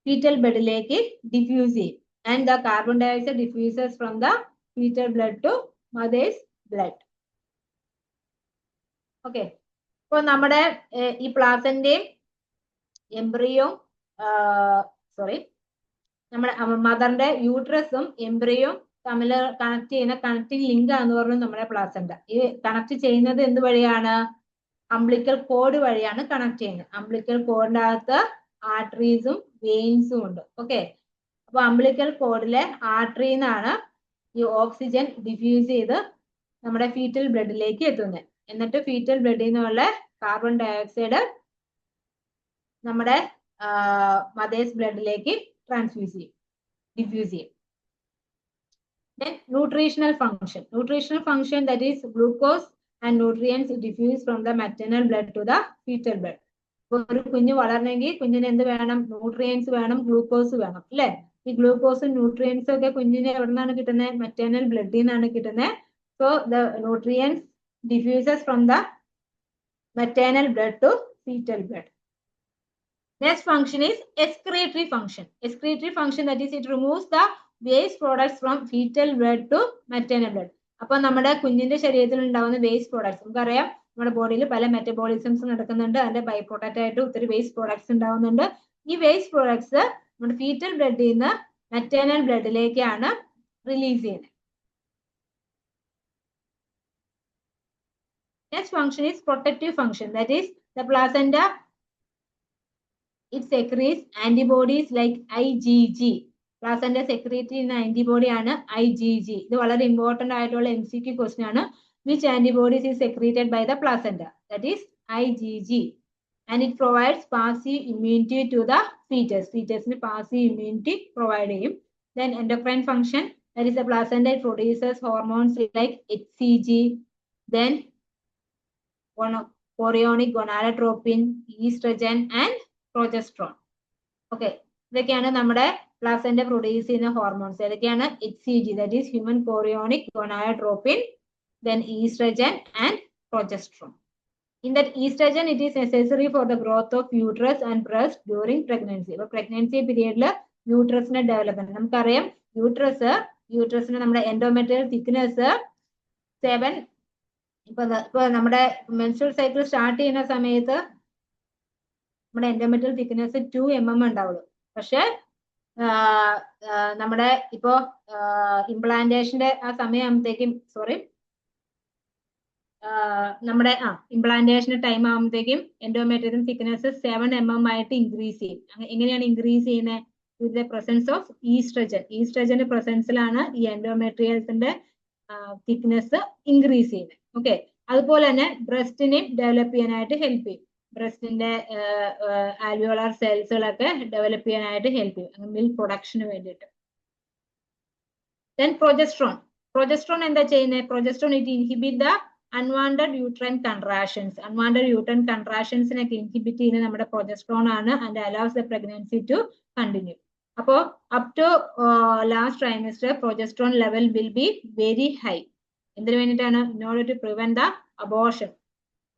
Speaker 1: ഫീറ്റൽ ബ്ലഡിലേക്ക് ഡിഫ്യൂസ് ചെയ്യും. And the carbon dioxide diffuses from the fetal blood to mother's blood. Okay, ഇപ്പൊ നമ്മുടെ ഈ പ്ലാസന്റയും എംബ്രിയോ നമ്മുടെ മദറിന്റെ യൂട്രസും എംബ്രിയോയും തമ്മിൽ കണക്ട് ചെയ്യുന്ന കണക്റ്റിംഗ് ലിങ്ക് ആണെന്ന് പറഞ്ഞു നമ്മുടെ പ്ലാസന്റ. ഈ കണക്ട് ചെയ്യുന്നത് എന്ത് വഴിയാണ്? അംബ്ലിക്കൽ കോഡ് വഴിയാണ് കണക്ട് ചെയ്യുന്നത്. അംബ്ലിക്കൽ കോഡിന്റെ അകത്ത് ആർട്ടറീസും വെയിൻസും ഉണ്ട്. ഓക്കെ, അപ്പൊ അംബ്ലിക്കൽ കോഡിലെ ആർട്ടറിന്നാണ് ഈ ഓക്സിജൻ ഡിഫ്യൂസ് ചെയ്ത് നമ്മുടെ ഫീറ്റൽ ബ്ലഡിലേക്ക് എത്തുന്നത്. എന്നിട്ട് ഫീറ്റൽ ബ്ലഡിൽ നിന്നുള്ള കാർബൺ ഡയോക്സൈഡ് നമ്മുടെ മദേഴ്സ് ബ്ലഡിലേക്ക് ഡിഫ്യൂസ് ചെയ്യും. Then nutritional function, that is glucose and nutrients diffuse from the maternal blood to the fetal blood. ഒരു കുഞ്ഞ് വളരണമെങ്കിൽ കുഞ്ഞിന് എന്ത് വേണം? ന്യൂട്രിയൻസ് വേണം, ഗ്ലൂക്കോസ് വേണം, അല്ലെ? ഈ ഗ്ലൂക്കോസും ന്യൂട്രിയൻസും ഒക്കെ കുഞ്ഞിന് എവിടെ നിന്നാണ് കിട്ടുന്നത്? മെറ്റേണൽ ബ്ലഡിൽ നിന്നാണ് കിട്ടുന്നത്. So the nutrients diffuses from the maternal blood to fetal blood. Next function is excretory function. Excretory function, that is, it removes the waste products from fetal blood to maternal blood. അപ്പൊ നമ്മുടെ കുഞ്ഞിന്റെ ശരീരത്തിൽ ഉണ്ടാവുന്ന waste products നമുക്കറിയാം, നമ്മുടെ ബോഡിയിൽ പല മെറ്റബോളിസംസ് നടക്കുന്നുണ്ട്. അതിന്റെ ബൈ പ്രോഡക്റ്റ് ആയിട്ട് ഒത്തിരി വേസ്റ്റ് പ്രോഡക്ട്സ് ഉണ്ടാവുന്നുണ്ട്. ഈ വേസ്റ്റ് പ്രോഡക്ട്സ് നമ്മുടെ ഫീറ്റൽ ബ്ലഡിൽ നിന്ന് മെറ്റേണൽ ബ്ലഡിലേക്കാണ് റിലീസ് ചെയ്യുന്നത്. Next function is protective function, that is, the placenta, it secretes antibodies like IgG. Placenta secretes ചെയ്യുന്ന antibody ആണ് IgG. ഇത് വളരെ ഇമ്പോർട്ടന്റ് ആയിട്ടുള്ള MCQ ക്വസ്റ്റ്യൻ ആണ്. Which antibodies is secreted by the placenta? That is IgG, and it provides passive immunity to the fetus. Fetusന് passive immunity provide ചെയ്യും. Then endocrine function, that is, the placenta, it produces hormones like HCG, then chorionic gonadotropin, estrogen and progesterone. Okay, ഇതൊക്കെയാണ് നമ്മുടെ placenta produce ചെയ്യുന്ന hormones. ഏതൊക്കെയാണ്? HCG, that is human chorionic gonadotropin, then estrogen and progesterone. In that estrogen, it is necessary for the growth of uterus and breast during pregnancy. അപ്പോൾ pregnancy periodല് യൂട്രസിന്റെ development നമുക്കറിയാം. യൂട്രസിന് നമ്മുടെ endometrial thickness 7 ഇപ്പൊ നമ്മുടെ menstrual cycle start ചെയ്യുന്ന സമയത്ത് നമ്മുടെ endometrial thickness 2 mm ഉണ്ടാവുള്ളൂ. പക്ഷെ നമ്മുടെ ഇപ്പോ ഇംപ്ലാന്റേഷന്റെ ആ സമയമാകുമ്പോഴത്തേക്കും നമ്മുടെ ഇംപ്ലാന്റേഷന്റെ ടൈം ആകുമ്പോഴത്തേക്കും എൻഡോമെട്രിയൽ തിക്നെസ് 7 mm ആയിട്ട് ഇൻക്രീസ് ചെയ്യും. എങ്ങനെയാണ് ഇൻക്രീസ് ചെയ്യുന്നത്? With the presence of oestrogen. ഈസ്ട്രജന്റെ പ്രസൻസിലാണ് ഈ എൻഡോമെട്രിയൽസിന്റെ തിക്നെസ് ഇൻക്രീസ് ചെയ്യുന്നത്. ഓക്കെ, അതുപോലെ തന്നെ ബ്രസ്റ്റിനെയും ഡെവലപ്പ് ചെയ്യാനായിട്ട് ഹെൽപ്പ് ചെയ്യും. ബ്രസ്റ്റിന്റെ ആൽവിയോളാർ സെൽസുകളൊക്കെ ഡെവലപ്പ് ചെയ്യാനായിട്ട് ഹെൽപ്പ് ചെയ്യും, മിൽക്ക് പ്രൊഡക്ഷന് വേണ്ടിയിട്ട്. Then progesterone. പ്രൊജസ്ട്രോൺ എന്താ ചെയ്യുന്നത്? Progesterone it inhibit the unwanted uterine contractions. Unwanted uterine കൺട്രാക്ഷൻസിനൊക്കെ ഇൻഹിബിറ്റ് ചെയ്യുന്നത് നമ്മുടെ പ്രൊജസ്ട്രോൺ ആണ്. And allows the pregnancy to continue. അപ്പോ up to last trimester progesterone level will be very high. എന്തിനു വേണ്ടിയിട്ടാണ്? In order to prevent the abortion.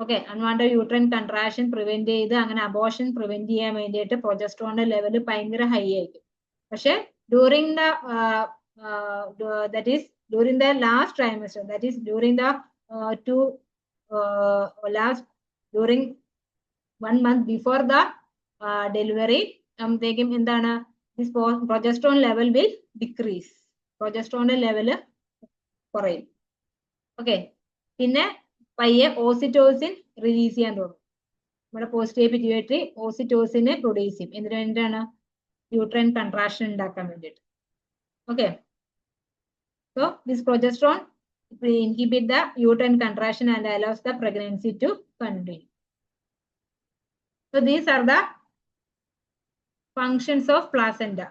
Speaker 1: Okay, unwanted uterine contraction prevent ചെയ്ത് അങ്ങനെ abortion prevent ചെയ്യാൻ വേണ്ടിയിട്ട് പ്രൊജസ്ട്രോണിന്റെ ലെവൽ ഭയങ്കര high ആയിരിക്കും. പക്ഷെ during the last trimester, that is during the during 1 month before the delivery ആകുമ്പോഴത്തേക്കും എന്താണ്? This progesterone level will decrease. പ്രൊജസ്ട്രോണിന്റെ ലെവല് കുറയും. ഓക്കെ, പിന്നെ പയ്യെ ഓസിറ്റോസിൻ റിലീസ് ചെയ്യാൻ തുടങ്ങും. നമ്മുടെ പോസ്റ്റീരിയർ പിറ്റ്യൂട്ടറി ഓസിറ്റോസിനെ പ്രൊഡ്യൂസ് ചെയ്യും. എന്തിനു വേണ്ടിയിട്ടാണ്? യൂട്രൈൻ കൺട്രാക്ഷൻ ഉണ്ടാക്കാൻ വേണ്ടിയിട്ട്. Okay, so this progesterone inhibit the uterine contraction and allows the pregnancy to continue. So these are the functions of placenta.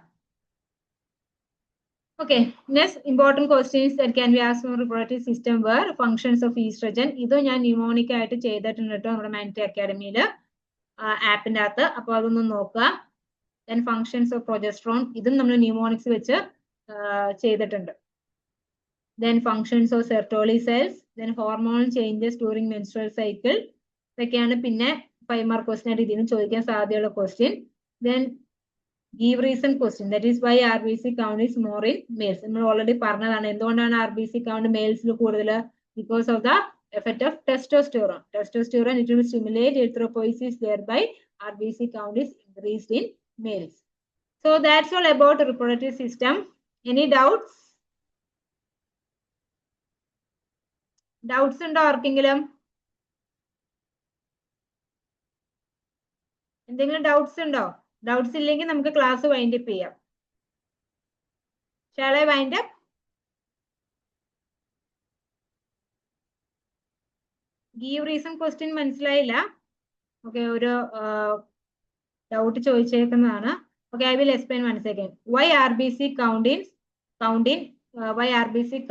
Speaker 1: Okay, next important questions that can be asked from reproductive system were functions of estrogen. ഇത് ഞാൻ mnemonic ആയിട്ട് ചെയ്തിട്ടുണ്ട് കേട്ടോ നമ്മുടെ മാൻട്രി അക്കാഡമിയിൽ ആപ്പിന്റെ അകത്ത്. അപ്പൊ അതൊന്ന് നോക്കുക. ദെൻ ഫങ്ഷൻസ് ഓഫ് പ്രൊജസ്ട്രോൺ, ഇതും നമ്മൾ ന്യൂമോണിക്സ് വെച്ച് ചെയ്തിട്ടുണ്ട്. Then functions of Sertoli cells, then hormonal changes during menstrual cycle. ഇതൊക്കെയാണ് പിന്നെ 5 mark question ആയിട്ട് ഇതിന് ചോദിക്കാൻ സാധ്യതയുള്ള question. Then give reason question, that is why RBC count is more in males. നമ്മൾ ഓൾറെഡി പറഞ്ഞതാണ് എന്തുകൊണ്ടാണ് RBC count മെയിൽസിൽ കൂടുതൽ. Because of the effect of testosterone. Testosterone, it will stimulate erythropoiesis, thereby RBC count is increased in males. So that's all about reproductive system. Any doubts? Doubts ഉണ്ടോ ആർക്കെങ്കിലും? എന്തെങ്കിലും doubts ഉണ്ടോ? Doubts ഇല്ലെങ്കിൽ നമുക്ക് class wind up ചെയ്യാം. Shall I wind up? Give reason question മനസ്സിലായില്ല. Okay, ഒരു doubt ചോദിച്ചേക്കുന്നതാണ്. Okay, I will explain once again. Why RBC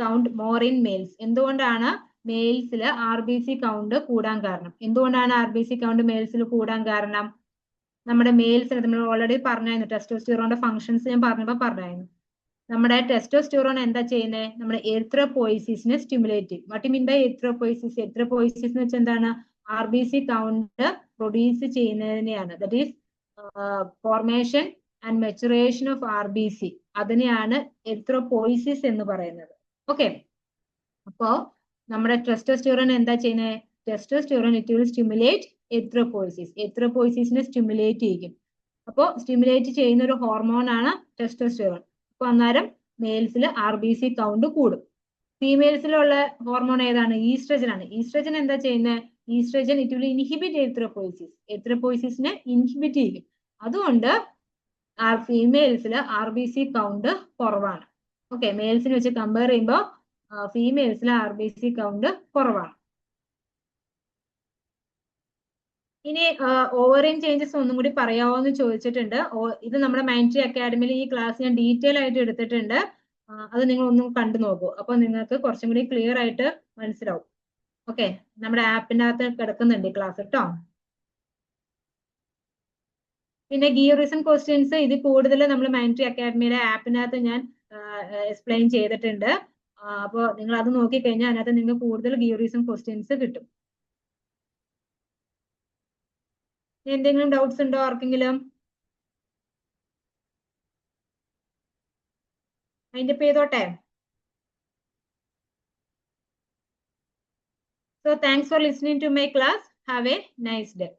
Speaker 1: count more in males? എന്തുകൊണ്ടാണ് മെയിൽസിൽ RBC കൗണ്ട് കൂടാൻ കാരണം? എന്തുകൊണ്ടാണ് RBC കൗണ്ട് മെയിൽസിൽ കൂടാൻ കാരണം? നമ്മുടെ മെയിൽസിന് നമ്മൾ ഓൾറെഡി പറഞ്ഞായിരുന്നു, ടെസ്റ്റോസ്റ്റിറോണിന്റെ ഫംഗ്ഷൻസ് ഞാൻ പറഞ്ഞായിരുന്നു. നമ്മുടെ ടെസ്റ്റോസ്റ്റിറോൺ എന്താ ചെയ്യുന്നത്? നമ്മുടെ എറിത്രോപോയിസിസിനെ സ്റ്റിമുലേറ്റ് ചെയ്യും. What you mean by erythropoiesis? Erythropoiesis എന്ന് വെച്ചാൽ എന്താണ്? RBC കൗണ്ട് പ്രൊഡ്യൂസ് ചെയ്യുന്നതിനെയാണ്. That is formation and maturation of RBC. അതിനെയാണ് എറിത്രോപോയിസിസ് എന്ന് പറയുന്നത്. ഓക്കെ, അപ്പോ നമ്മുടെ ടെസ്റ്റോസ്റ്റിറോൺ എന്താ ചെയ്യുന്നത്? Testosterone it will stimulate erythropoiesis. എറിത്രോപോയിസിസിനെ സ്റ്റിമുലേറ്റ് ചെയ്യും. അപ്പോൾ സ്റ്റിമുലേറ്റ് ചെയ്യുന്ന ഒരു ഹോർമോൺ ആണ് ടെസ്റ്റോസ്റ്റിറോൺ. അപ്പൊ അന്നേരം മെയിൽസിൽ RBC കൗണ്ട് കൂടും. ഫീമെയിൽസിലുള്ള ഹോർമോൺ ഏതാണ്? ഈസ്ട്രജൻ ആണ്. ഈസ്ട്രജൻ എന്താ ചെയ്യുന്നത്? Oestrogen it will inhibit erythropoiesis. എറിത്രോപോയിസിസിനെ ഇൻഹിബിറ്റ് ചെയ്യും. അതുകൊണ്ട് ഫീമെയിൽസിൽ RBC കൗണ്ട് കുറവാണ്. ഓക്കെ, മെയിൽസിനെ വെച്ച് കമ്പയർ ചെയ്യുമ്പോൾ ഫീമെയിൽസിൽ RBC കൗണ്ട് കുറവാണ്. ഇനി ഓവറിൻ ചേഞ്ചസ് ഒന്നും കൂടി പറയാമോ എന്ന് ചോദിച്ചിട്ടുണ്ട്. ഇത് നമ്മുടെ മൈൻട്രി അക്കാഡമിയിൽ ഈ ക്ലാസ് ഞാൻ ഡീറ്റെയിൽ ആയിട്ട് എടുത്തിട്ടുണ്ട്. അത് നിങ്ങൾ ഒന്നും കണ്ടു നോക്കൂ. അപ്പൊ നിങ്ങൾക്ക് കുറച്ചും കൂടി ക്ലിയർ ആയിട്ട് മനസ്സിലാവും. ഓക്കെ, നമ്മുടെ ആപ്പിന്റെ അകത്ത് കിടക്കുന്നുണ്ട് ഈ ക്ലാസ് കേട്ടോ. പിന്നെ ഗീവ് റീസൺ ക്വസ്റ്റ്യൻസ് ഇത് കൂടുതൽ നമ്മൾ മൈൻട്രി അക്കാഡമിയുടെ ആപ്പിനകത്ത് ഞാൻ എക്സ്പ്ലെയിൻ ചെയ്തിട്ടുണ്ട്. അപ്പോൾ നിങ്ങൾ അത് നോക്കിക്കഴിഞ്ഞാൽ അതിനകത്ത് നിങ്ങൾക്ക് കൂടുതൽ ഗീവ് റീസൺ ക്വസ്റ്റ്യൻസ് കിട്ടും. എന്തെങ്കിലും ഡൗട്ട്സ് ഉണ്ടോ ആർക്കെങ്കിലും? അതിന്റെ ചെയ്തോട്ടെ. So thanks for listening to my class. Have a nice day.